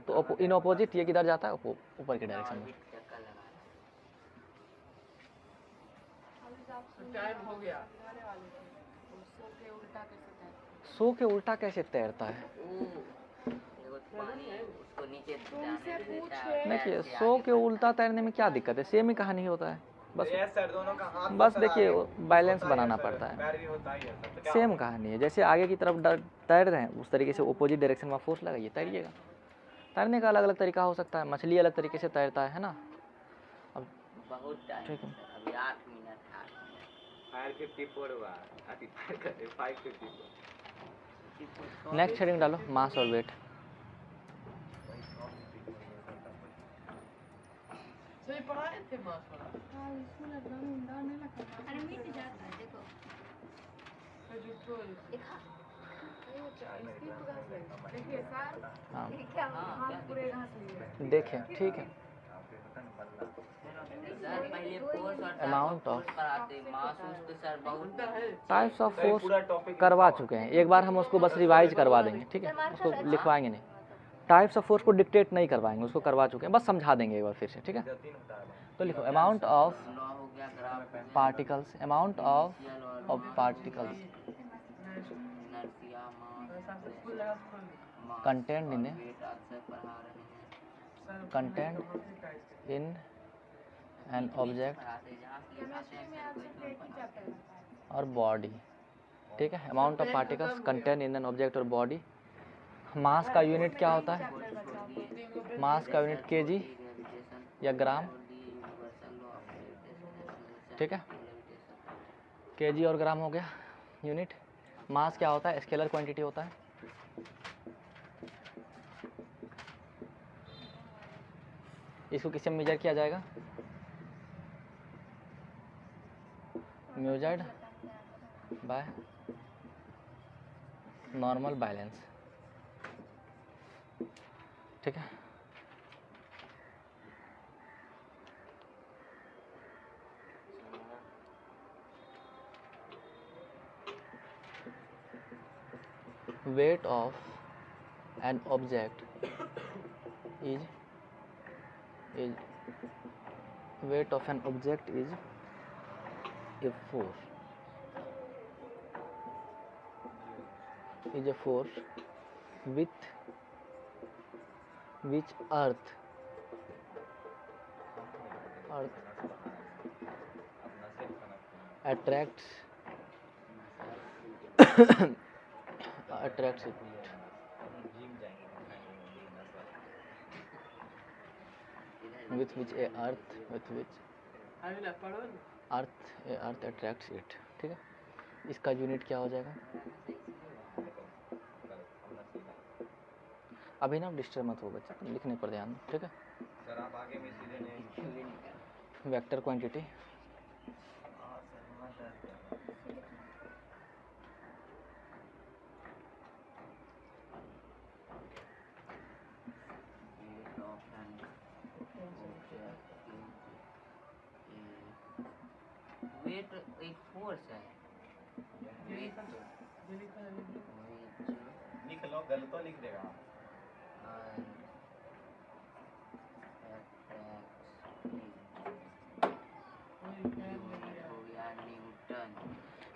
[SPEAKER 1] तो इन अपोजिट ये किधर जाता है, ऊपर की डायरेक्शन में।
[SPEAKER 2] चक्कर लगा
[SPEAKER 5] टाइम हो गया।
[SPEAKER 1] सो के उल्टा कैसे तैरता है,
[SPEAKER 2] पानी उसको नीचे जाने देता है।
[SPEAKER 1] देखिए सो के उल्टा तैरने में क्या दिक्कत है, सेम ही कहानी होता है, बस
[SPEAKER 3] यस सर, दोनों का हाथ
[SPEAKER 1] बस
[SPEAKER 3] होता
[SPEAKER 1] देखिए
[SPEAKER 3] है,
[SPEAKER 1] बैलेंस
[SPEAKER 3] होता है
[SPEAKER 1] बनाना
[SPEAKER 3] सर,
[SPEAKER 1] पड़ता है,
[SPEAKER 3] पैर भी होता ही है सर, तो क्या
[SPEAKER 1] सेम
[SPEAKER 3] होगा?
[SPEAKER 1] कहानी है। जैसे आगे की तरफ तैर रहे हैं उस तरीके से अपोजिट डायरेक्शन में फोर्स लगाइए, तैरिएगा। तैरने का अलग अलग तरीका हो सकता है, मछली अलग तरीके से तैरता है ना। अब
[SPEAKER 2] बहुत टाइम
[SPEAKER 1] ठीक है,
[SPEAKER 2] अभी 8 मिनट
[SPEAKER 3] 554 हुआ 554
[SPEAKER 1] नेक्स्ट हेडिंग डालो, मास और वेट।
[SPEAKER 5] सही पढ़ाए थे मास वाला।
[SPEAKER 4] अरे मिट जाता है देखो,
[SPEAKER 5] मैं जुटो
[SPEAKER 4] देखा
[SPEAKER 5] देखिए सर,
[SPEAKER 1] हाँ
[SPEAKER 4] ये क्या हाथ पूरे घास लिए।
[SPEAKER 1] देखें, ठीक है।
[SPEAKER 2] सर पहले फोर्स और
[SPEAKER 1] Amount of-
[SPEAKER 2] फोर्स पढ़ाते मास उस तो सर बहुत
[SPEAKER 1] टाइप्स ऑफ
[SPEAKER 3] पूरा
[SPEAKER 1] फोर्स
[SPEAKER 3] टॉपिक
[SPEAKER 1] करवा चुके हैं, एक बार हम उसको बस रिवाइज करवा देंगे, ठीक है, उसको लिखवाएंगे नहीं। टाइप्स ऑफ फोर्स को डिक्टेट नहीं करवाएंगे, उसको करवा चुके हैं, बस समझा देंगे एक बार फिर से, ठीक है। तो लिखो अमाउंट ऑफ
[SPEAKER 2] लॉ हो गया graph
[SPEAKER 1] particles, amount of particles
[SPEAKER 2] inertia mass
[SPEAKER 5] school लगा खोल
[SPEAKER 1] कंटेंट इन
[SPEAKER 2] वेट अक्सर पढ़ा रहे हैं
[SPEAKER 1] कंटेंट इन एन ऑब्जेक्ट
[SPEAKER 2] पढ़ाते जहाँ से लिखाते हैं सर कोई तो पढ़ाते हैं।
[SPEAKER 1] और बॉडी, ठीक है। Amount of particles content in an object और बॉडी। मास का यूनिट क्या होता है, मास का यूनिट केजी या ग्राम, ठीक है। केजी और ग्राम हो गया यूनिट। मास क्या होता है, स्केलर क्वांटिटी होता है। इसको किससे मेजर किया जाएगा, मेजर्ड बाय नॉर्मल बैलेंस, ठीक है। weight of an object is weight of an object is a force with which earth attracts attracts it, with which
[SPEAKER 5] अभी ना पढ़ो ना।
[SPEAKER 1] earth attracts it, ठीक है। इसका यूनिट क्या हो जाएगा, अभी ना डिस्टर्ब मत हो बच्चे, लिखने पर ध्यान दो, ठीक है।
[SPEAKER 3] सर आप आगे में सीधे नहीं
[SPEAKER 1] वेक्टर क्वांटिटी
[SPEAKER 2] वेट एक फोर्स है वेट
[SPEAKER 3] लिख लो, गलत तो लिख देगा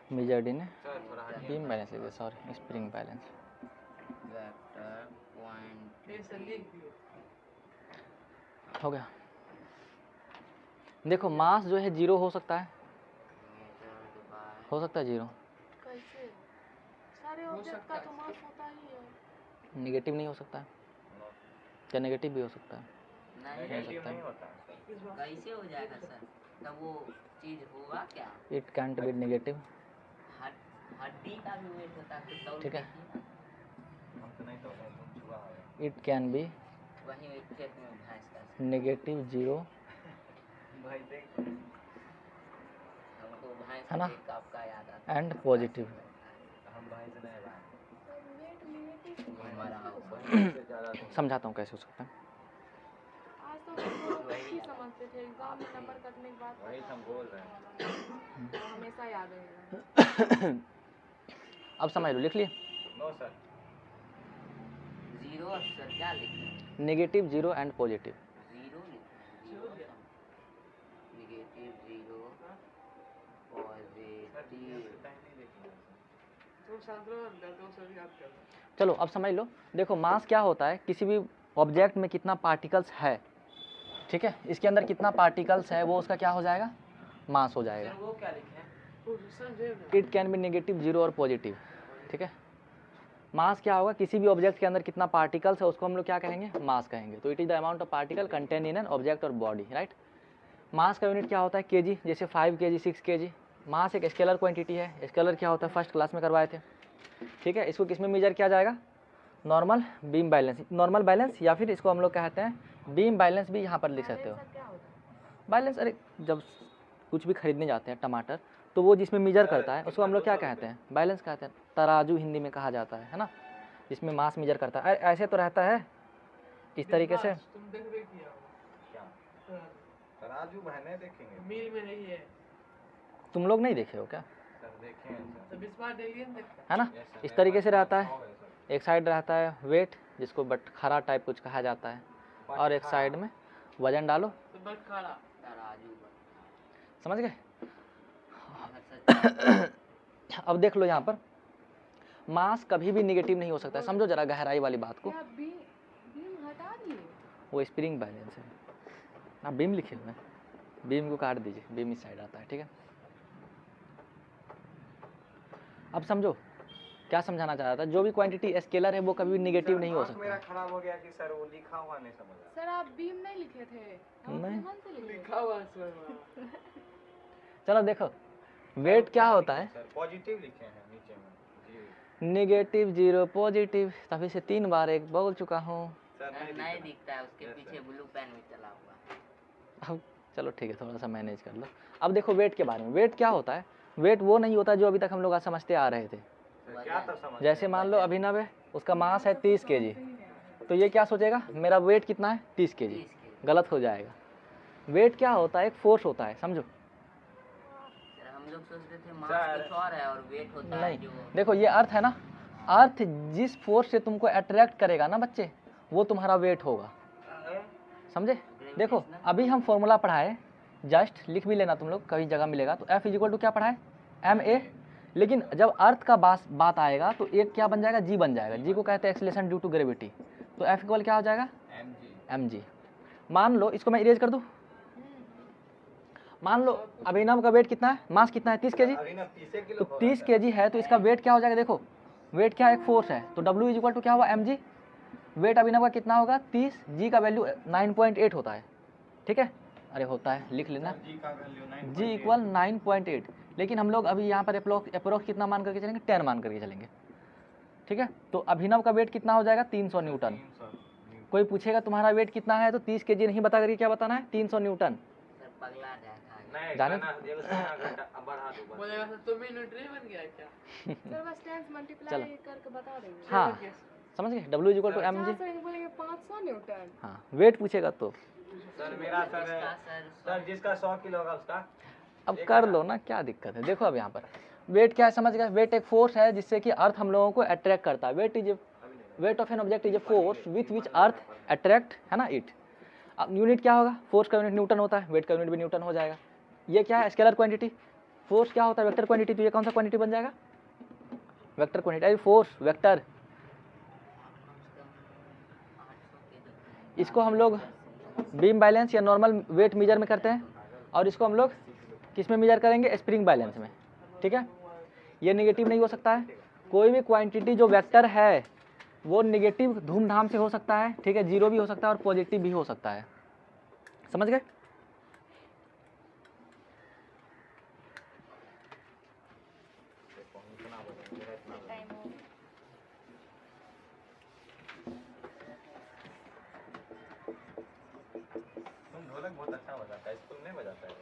[SPEAKER 1] मेजर्ड इन
[SPEAKER 3] सर थोड़ा हटिए।
[SPEAKER 1] बीम बैलेंस लिखिए, sorry spring balance
[SPEAKER 2] vector point
[SPEAKER 5] ये सर लिख दियो।
[SPEAKER 1] हो गया। देखो मास जो है जीरो हो सकता है,
[SPEAKER 2] मेजर्ड बाय
[SPEAKER 1] हो सकता है जीरो,
[SPEAKER 4] कैसे सारे ऑब्जेक्ट का तो मास होता ही है।
[SPEAKER 1] नेगेटिव नहीं हो सकता है क्या? नेगेटिव भी हो सकता है।
[SPEAKER 2] नहीं
[SPEAKER 3] नेगेटिव
[SPEAKER 1] सकता है।
[SPEAKER 3] नहीं होता है।
[SPEAKER 2] कैसे हो जाएगा सर? तब वो चीज होगा क्या?
[SPEAKER 1] इट कैंट बी नेगेटिव,
[SPEAKER 2] हड्डी का भी वेट होता है तो तौल
[SPEAKER 1] ठीक है।
[SPEAKER 2] देखिए ना।
[SPEAKER 3] हम तो नहीं तोड़े, तुम छुआ हो।
[SPEAKER 1] इट कैन बी
[SPEAKER 2] वहीं एक खेत में भैंस का
[SPEAKER 1] नेगेटिव जीरो
[SPEAKER 3] भाई देख
[SPEAKER 2] हमको भैंस
[SPEAKER 1] है ना?
[SPEAKER 2] देख के आपका याद आता
[SPEAKER 1] एंड पॉजिटिव।
[SPEAKER 3] हम भाई से नहीं भाई।
[SPEAKER 2] है मरा होगा।
[SPEAKER 3] से ज़्यादा तुम
[SPEAKER 1] समझाता हूँ कैसे हो सकता है।
[SPEAKER 4] आज तो हम लोग कुछ ही समझते थे, एग्जाम में नंबर कटने के बाद
[SPEAKER 3] वही
[SPEAKER 4] पता
[SPEAKER 3] हम बोल रहे हैं।
[SPEAKER 4] तो हमेशा याद रहेगा।
[SPEAKER 1] अब समझ लो, लिख लिए।
[SPEAKER 3] No sir.
[SPEAKER 2] जीरो सर क्या लिखें?
[SPEAKER 1] Negative zero and positive.
[SPEAKER 2] Zero लिखें, जीरो नेगेटिव जीरो पॉजिटिव।
[SPEAKER 5] तो शांत रहो अंदर, तो सर याद कर लो।
[SPEAKER 1] चलो अब समझ लो। देखो मास क्या होता है, किसी भी ऑब्जेक्ट में कितना पार्टिकल्स है, ठीक है, इसके अंदर कितना पार्टिकल्स है वो उसका क्या हो जाएगा, मास हो जाएगा।
[SPEAKER 5] वो क्या लिखे हैं? वो समझे ना?
[SPEAKER 1] It can be negative zero और पॉजिटिव, ठीक है। मास क्या होगा, किसी भी ऑब्जेक्ट के अंदर कितना पार्टिकल्स है उसको हम लोग क्या कहेंगे, मास कहेंगे। तो it is the amount of particle contain in an object और बॉडी, राइट। मास का यूनिट क्या होता है, केजी, जैसे 5 kg 6 kg। मास एक स्केलर क्वांटिटी है। स्केलर क्या होता है, फर्स्ट क्लास में करवाए थे, ठीक है। इसको किस में मेजर किया जाएगा, normal beam balance, normal balance, या फिर इसको हम लोग कहते हैं बीम बैलेंस भी यहाँ पर लिख सकते हो।
[SPEAKER 4] बैलेंसर क्या होता है?
[SPEAKER 1] बैलेंस, अरे जब कुछ भी खरीदने जाते हैं टमाटर, तो वो जिसमें मेजर करता है उसको हम लोग क्या कहते हैं, बैलेंस कहते हैं। तराजू हिंदी में कहा जाता है ना, जिसमें मास मेजर करता है। ऐसे तो रहता है इस तरीके से।
[SPEAKER 5] तुम देख भी किया होगा।
[SPEAKER 3] क्या तराजू बहने देखेंगे?
[SPEAKER 5] मील में नहीं है।
[SPEAKER 1] तुम लोग नहीं देखे हो क्या,
[SPEAKER 3] सर देखें सर।
[SPEAKER 5] तो बिस्मार डेली में देखता
[SPEAKER 1] है ना।
[SPEAKER 3] Yes, sir,
[SPEAKER 1] इस
[SPEAKER 3] मेरे
[SPEAKER 1] तरीके
[SPEAKER 3] पास
[SPEAKER 1] से रहता है।
[SPEAKER 3] 500 सर।
[SPEAKER 1] एक साइड रहता है वेट, जिसको बटखरा टाइप कुछ कहा जाता है, और एक साइड में वजन डालो,
[SPEAKER 5] तो बट खड़ा।
[SPEAKER 2] तराजू
[SPEAKER 1] समझ गए।
[SPEAKER 2] बन
[SPEAKER 1] अब देख लो यहाँ पर, मास कभी भी निगेटिव नहीं हो सकता है। समझो जरा गहराई वाली बात को।
[SPEAKER 4] क्या बीम हटा दिए?
[SPEAKER 1] वो स्प्रिंग बैलेंस है। आप बीम लिखे हुए हैं, बीम को काट दीजिए, बीम इस साइड आता है, ठीक है। अब समझो क्या समझाना चाह रहा था, जो भी क्वांटिटी स्केलर है वो कभी भी निगेटिव नहीं हो
[SPEAKER 3] आँख मेरा
[SPEAKER 1] सकता।
[SPEAKER 3] खराब हो गया कि सर वो लिखा हुआ नहीं समझ आ
[SPEAKER 4] सर आप बीम नहीं लिखे थे, हम
[SPEAKER 1] नहीं।
[SPEAKER 4] ध्यान से लिखे।
[SPEAKER 5] लिखा हुआ है सर।
[SPEAKER 1] चलो देखो, वेट क्या होता है,
[SPEAKER 3] सर पॉजिटिव लिखे हैं नीचे में जी।
[SPEAKER 1] निगेटिव जीरो पॉजिटिव, तभी से 3 बार एक बोल चुका हूँ।
[SPEAKER 3] सर
[SPEAKER 2] नहीं दिखता है, उसके
[SPEAKER 3] Yes,
[SPEAKER 2] पीछे
[SPEAKER 3] sir.
[SPEAKER 2] ब्लू पेन भी चला हुआ।
[SPEAKER 1] अब चलो ठीक है, थोड़ा सा मैनेज कर लो। अब देखो वेट के बारे में। वेट क्या होता है, वेट वो नहीं होता जो अभी तक हम लोग आज समझते आ रहे थे।
[SPEAKER 3] सर क्या तब समझ
[SPEAKER 1] जैसे मान लो अभिनव है, उसका मास है 30 kg, तो ये क्या सोचेगा, मेरा वेट कितना है 30 kg,
[SPEAKER 2] 30 के
[SPEAKER 1] गलत हो जाएगा। वेट क्या होता है, एक फोर्स होता है, समझो।
[SPEAKER 2] सर हम लोग सोचते थे
[SPEAKER 3] सर।
[SPEAKER 2] मास कुछ और है और वेट होता है
[SPEAKER 1] नहीं,
[SPEAKER 2] जो
[SPEAKER 1] देखो ये अर्थ है ना, अर्थ जिस फोर्स से तुमको अट्रैक्ट करेगा ना बच्चे, वो तुम्हारा वेट होगा, समझे। देखो अभी हम फॉर्मूला पढ़ाए, जस्ट लिख भी लेना तुम लोग, कहीं जगह मिलेगा तो F इक्वल टू क्या पढ़ाए, ma। लेकिन जब अर्थ का बात आएगा तो एक क्या बन जाएगा, g बन जाएगा। g को कहते हैं एक्सेलरेशन ड्यू टू ग्रेविटी। तो F इक्वल क्या हो जाएगा, mg। मान लो इसको मैं इरेज कर दूं, मान लो अभिनव का वेट कितना है, मास कितना है 30 kg,
[SPEAKER 3] अभी ना 30
[SPEAKER 1] तो
[SPEAKER 3] किलो
[SPEAKER 1] 30 kg है तो इसका वेट क्या हो जाएगा, देखो वेट क्या है, एक फोर्स है, तो W इज इक्वल टू क्या हुआ, mg। वेट अभिनव का कितना होगा 30, g का वैल्यू 9.8 होता है, ठीक है। अरे होता है, लिख लेना,
[SPEAKER 3] जी का वैल्यू 9.8
[SPEAKER 1] g इक्वल 9.8। लेकिन हम लोग अभी यहाँ पर अप्रोक्स कितना मान करके चलेंगे, 10 मान करके चलेंगे, ठीक है। तो अभिनव का वेट कितना हो जाएगा 300 न्यूटन।
[SPEAKER 3] 300
[SPEAKER 1] कोई पूछेगा तुम्हारा वेट कितना है तो 30 kg नहीं बता करके क्या बताना है, 300 न्यूटन।
[SPEAKER 2] सर पगला जाता है।
[SPEAKER 3] नहीं
[SPEAKER 1] जाने-
[SPEAKER 3] गाना एगो सुना घंटा अब बढ़ा दो
[SPEAKER 5] बोलेगा सर तुम ही न्यूट्री बन गया क्या?
[SPEAKER 4] सर बस टेंस मल्टीप्लाई
[SPEAKER 1] चलो।
[SPEAKER 4] करके बता देंगे।
[SPEAKER 1] हाँ समझ गए, W is equal to mg।
[SPEAKER 4] 400 बोलेंगे 500 न्यूटन।
[SPEAKER 1] हाँ वेट पूछेगा तो
[SPEAKER 3] सर मेरा सर
[SPEAKER 2] इसका सर
[SPEAKER 3] सर जिसका 100 किलो होगा उसका
[SPEAKER 1] अब कर लो ना, क्या दिक्कत है। देखो अब यहाँ पर वेट क्या है, समझ गए। वेट एक फोर्स है जिससे कि अर्थ हम लोगों को अट्रैक्ट करता है। Weight of an object is a force with which earth attract, है ना, इट। अब यूनिट क्या होगा, फोर्स का यूनिट न्यूटन होता है, वेट का यूनिट भी न्यूटन हो जाएगा। ये क्या है, स्केलर क्वांटिटी, फोर्स क्या होता है? Vector quantity. तो ये कौन सा क्वांटिटी बन जाएगा? Vector quantity. अरे फोर्स वेक्टर, इसको हम लोग बीम बैलेंस या नॉर्मल वेट मेजर में करते हैं, और इसको हम लोग किस में मेजर करेंगे? स्प्रिंग बैलेंस में। ठीक है, ये नेगेटिव नहीं हो सकता है। कोई भी क्वांटिटी जो वेक्टर है वो नेगेटिव धूमधाम से हो सकता है। ठीक है, जीरो भी हो सकता है और पॉजिटिव भी हो सकता है। समझ गए?
[SPEAKER 3] तुम ढोलक बहुत अच्छा बजाता है, स्कूल में बजाता है?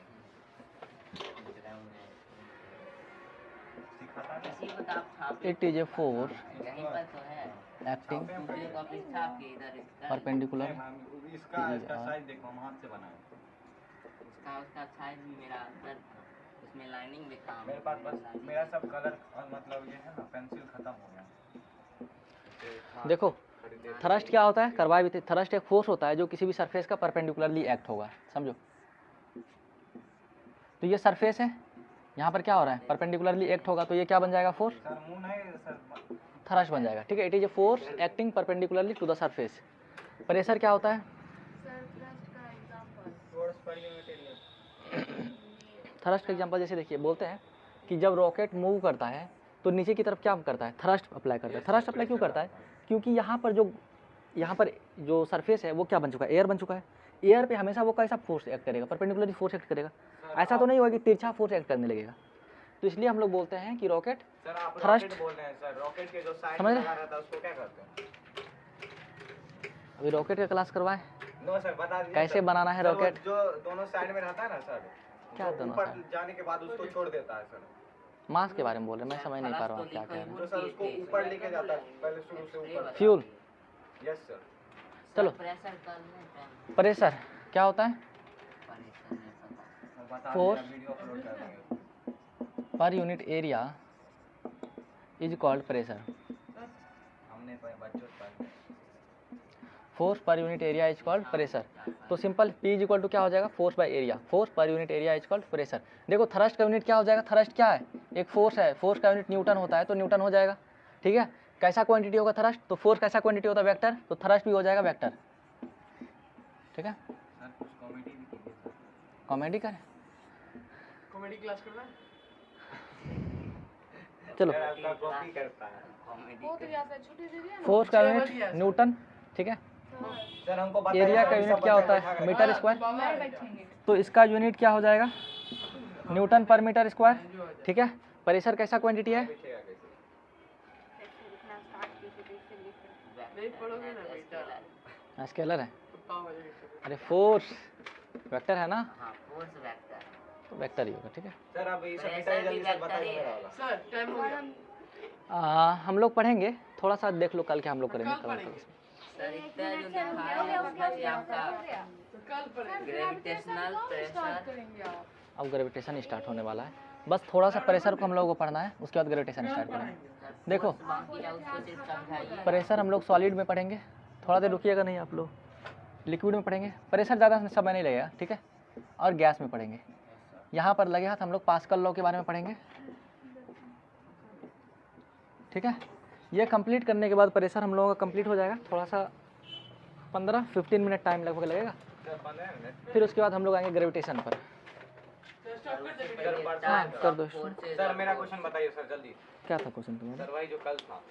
[SPEAKER 3] सिखाता है?
[SPEAKER 2] इसी को तो आप छाप
[SPEAKER 1] इट इज ए फोर्स
[SPEAKER 2] यहीं पर तो है।
[SPEAKER 1] एक्टिंग
[SPEAKER 2] दूसरे को आप छाप के इधर इसका
[SPEAKER 1] परपेंडिकुलर।
[SPEAKER 3] नहीं, हम इसका साइज देखो, हम हाथ से बनाए।
[SPEAKER 2] उसका साइज भी मेरा अंदर उसमें लाइनिंग भी था।
[SPEAKER 3] मेरे पास बस मेरा सब कलर और मतलब ये है ना, पेंसिल खत्म हो गया।
[SPEAKER 1] देखो थ्रस्ट क्या होता है? करवाए भी। थ्रस्ट एक फोर्स होता है जो किसी भी सरफेस का परपेंडिकुलरली एक्ट होगा। समझो, तो ये सरफेस है, यहाँ पर क्या हो रहा है? परपेंडिकुलरली एक्ट होगा, तो ये क्या बन जाएगा? फोर्स।
[SPEAKER 3] सर मुंह नहीं सर,
[SPEAKER 1] थ्रस्ट बन जाएगा। ठीक है, it is a force acting perpendicularly to the surface. Pressure क्या होता है?
[SPEAKER 4] सर थ्रस्ट का एग्जांपल।
[SPEAKER 3] फोर्स पर यूनिट एरिया।
[SPEAKER 1] थ्रस्ट का एग्जांपल जैसे देखिए, बोलते हैं कि जब रॉकेट मूव करता है तो नीचे की तरफ क्या करता है? थ्रस्ट अप्लाई करता है। थ्रस्ट अप्लाई क्यों करता है? क्योंकि यहाँ पर जो सरफेस है वो क्या बन चुका है? एयर बन चुका है। एयर पे हमेशा वो कैसा फोर्स एक्ट करेगा? परपेंडिकुलरली फोर्स एक्ट करेगा। ऐसा तो नहीं होगा कि तिरछा फोर्स एक्ट करने लगेगा। तो इसलिए हम लोग बोलते हैं कि रॉकेट
[SPEAKER 3] सर आप
[SPEAKER 1] थ्रस्ट
[SPEAKER 3] रॉकेट बोल रहे हैं सर, रॉकेट के जो साइड
[SPEAKER 1] समझ रहे?
[SPEAKER 3] लगा रहता है उसको क्या करते हैं?
[SPEAKER 1] अभी रॉकेट का क्लास करवाएं,
[SPEAKER 3] नो सर बता दीजिए
[SPEAKER 1] कैसे
[SPEAKER 3] सर।
[SPEAKER 1] बनाना है
[SPEAKER 3] सर, वो
[SPEAKER 1] रॉकेट।
[SPEAKER 3] जो दोनों साइड में रहता है ना सर,
[SPEAKER 1] क्या
[SPEAKER 3] जो
[SPEAKER 1] दोनों
[SPEAKER 3] ऊपर
[SPEAKER 1] साइड?
[SPEAKER 3] जाने के बाद उसको छोड़ देता है सर।
[SPEAKER 1] मास के बारे में बोल रहे हैं, मैं समझ नहीं पा रहा हूँ आप क्या कह रहे हैं।
[SPEAKER 3] तो सर उसको ऊपर लेके जाता है, पहले शुरू से ऊपर।
[SPEAKER 1] फ्यूल।
[SPEAKER 3] Yes sir.
[SPEAKER 1] चलो,
[SPEAKER 2] प्रेशर कर लें।
[SPEAKER 1] प्रेशर क्या होता है?
[SPEAKER 2] प्रेशर नहीं पता।
[SPEAKER 3] बता
[SPEAKER 1] Force।
[SPEAKER 3] दीजिए, वीडियो अपलोड कर देंगे।
[SPEAKER 1] Per unit area is called pressure.
[SPEAKER 3] हमने बच्चों पर
[SPEAKER 1] फोर्स पर unit area is called pressure. तो simple P is equal to क्या हो जाएगा? Force by area. फोर्स पर unit area is called pressure. देखो थ्रस्ट का यूनिट क्या हो जाएगा? थ्रस्ट क्या है? एक फोर्स है, फोर्स का यूनिट न्यूटन होता है, तो न्यूटन हो जाएगा। ठीक है, कैसा क्वांटिटी होगा थ्रस्ट? तो फोर्स कैसा क्वांटिटी होता है? वेक्टर। तो थ्रस्ट भी हो जाएगा वेक्टर। ठीक है,
[SPEAKER 3] सर कुछ कॉमेडी भी कीजिए सर।
[SPEAKER 1] कॉमेडी करें।
[SPEAKER 5] कॉमेडी क्लास करना है?
[SPEAKER 1] चलो,
[SPEAKER 3] सर आपका कॉपी करता है।
[SPEAKER 2] कॉमेडी
[SPEAKER 4] वो तो यहाँ से छुट्टी दे दिया ना।
[SPEAKER 1] फोर्स का
[SPEAKER 5] 6
[SPEAKER 1] यूनिट
[SPEAKER 5] बज गया।
[SPEAKER 1] न्यूटन। ठीक है,
[SPEAKER 3] सर हमको बताइए
[SPEAKER 1] एरिया
[SPEAKER 3] सर,
[SPEAKER 1] का
[SPEAKER 3] सब
[SPEAKER 1] यूनिट क्या
[SPEAKER 3] बच्चे
[SPEAKER 1] होता
[SPEAKER 3] बैठा
[SPEAKER 1] है?
[SPEAKER 3] कर
[SPEAKER 1] मीटर
[SPEAKER 3] रहे
[SPEAKER 1] स्क्वायर।
[SPEAKER 4] बाहर बैठेंगे।
[SPEAKER 1] तो इसका यूनिट क्या हो जाएगा? न्यूटन पर मीटर स्क्वायर। ठीक है, प्रेशर कैसा क्वांटिटी है?
[SPEAKER 3] हैं। बैठेगा कैसे?
[SPEAKER 5] नहीं पढ़ोगे ना बेटा
[SPEAKER 1] स्केलर है।
[SPEAKER 5] तो पाव आ जाएगा।
[SPEAKER 1] अरे फोर्स वेक्टर है ना,
[SPEAKER 2] हाँ फोर्स वेक्टर।
[SPEAKER 1] तो वेक्टर ही होगा। ठीक है,
[SPEAKER 3] सर अब ये सब
[SPEAKER 2] प्रेशर
[SPEAKER 3] बताइए
[SPEAKER 2] भी
[SPEAKER 3] जल्दी से,
[SPEAKER 2] वेक्टर
[SPEAKER 3] बताइए
[SPEAKER 2] ही
[SPEAKER 3] मेरा
[SPEAKER 2] है।
[SPEAKER 3] वाला।
[SPEAKER 5] सर टाइम हो गया।
[SPEAKER 1] हम लोग पढ़ेंगे थोड़ा सा, देख लो कल क्या हम लोग करेंगे।
[SPEAKER 5] कल पढ़ेंगे।
[SPEAKER 2] सर इतना जो दिखाया है उसमें से आपका
[SPEAKER 5] तो कल पढ़ेंगे।
[SPEAKER 2] ग्रेविटेशनल प्रेशर
[SPEAKER 4] करेंगे आप।
[SPEAKER 1] अब ग्रेविटेशन स्टार्ट होने वाला है। बस थोड़ा सा प्रेशर को हम लोगों को पढ़ना है, उसके बाद ग्रेविटेशन स्टार्ट करेंगे। देखो
[SPEAKER 2] बाकी है उसको सिर्फ समझाइए।
[SPEAKER 1] प्रेशर हम लोग सॉलिड में पढ़ेंगे, थोड़ा देर रुकिएगा नहीं आप लोग। लिक्विड में पढ़ेंगे, प्रेशर ज़्यादा समय नहीं लगेगा। ठीक है, और गैस में पढ़ेंगे। यहाँ पर लगे हाथ हम लोग पास्कल लॉ के बारे में पढ़ेंगे। ठीक है, ये कंप्लीट करने के बाद प्रेशर हम लोगों का कंप्लीट हो जाएगा। थोड़ा सा 15-15 मिनट टाइम लगभग लगेगा।
[SPEAKER 3] Sir 15 minute.
[SPEAKER 1] फिर उसके बाद हम लोग आएंगे ग्रेविटेशन पर। हाँ कर दो।
[SPEAKER 3] सर मेरा क्वेश्चन बताइए सर जल्दी।
[SPEAKER 1] क्या था क्वेश्चन तुम्हारा?
[SPEAKER 3] सर वही जो कल था।